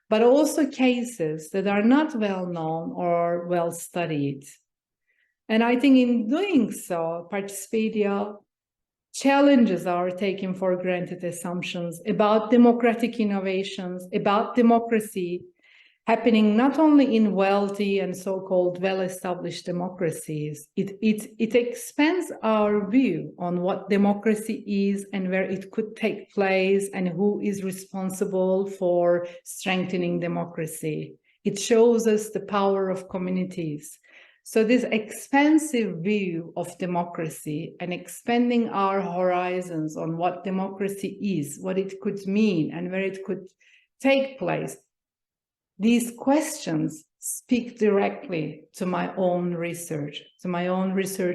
but also cases that are not well-known or well-studied. And I think in doing so, Participedia challenges our taken for granted assumptions about democratic innovations, about democracy happening not only in wealthy and so-called well-established democracies. It expands our view on what democracy is and where it could take place and who is responsible for strengthening democracy. It shows us the power of communities. So this expansive view of democracy and expanding our horizons on what democracy is, what it could mean, and where it could take place, these questions speak directly to my own research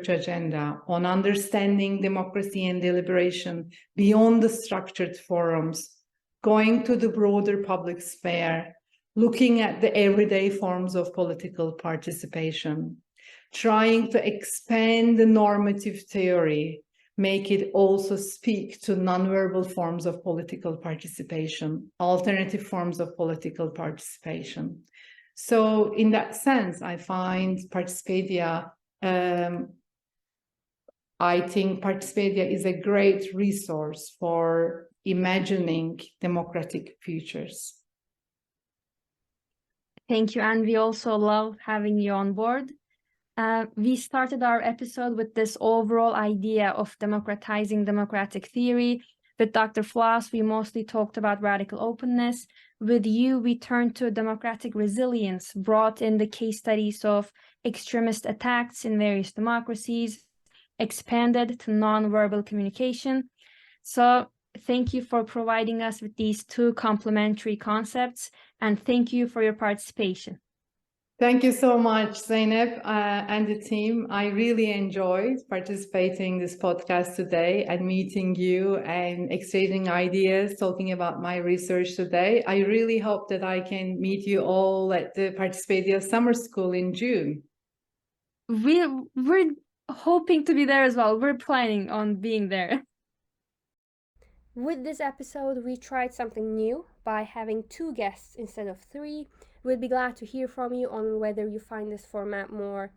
agenda on understanding democracy and deliberation beyond the structured forums, going to the broader public sphere, looking at the everyday forms of political participation, trying to expand the normative theory, make it also speak to nonverbal forms of political participation, alternative forms of political participation. So in that sense, I find Participedia, I think Participedia is a great resource for imagining democratic futures. Thank you, and we also love having you on board. We started our episode with this overall idea of democratizing democratic theory. With Dr. Floss, we mostly talked about radical openness. With you, we turned to democratic resilience, brought in the case studies of extremist attacks in various democracies, expanded to non-verbal communication. So thank you for providing us with these two complementary concepts, and thank you for your participation. Thank you so much, Zeynep and the team. I really enjoyed participating in this podcast today and meeting you and exchanging ideas, talking about my research today. I really hope that I can meet you all at the Participedia Summer School in June. We're hoping to be there as well. We're planning on being there. With this episode, we tried something new, by having 2 guests instead of 3. We'd be glad to hear from you on whether you find this format more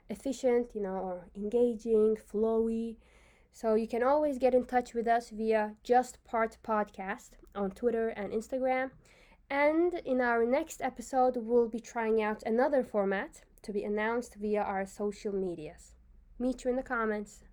efficient, or engaging, flowy. So you can always get in touch with us via Just Part Podcast on Twitter and Instagram. And in our next episode, we'll be trying out another format to be announced via our social medias. Meet you in the comments.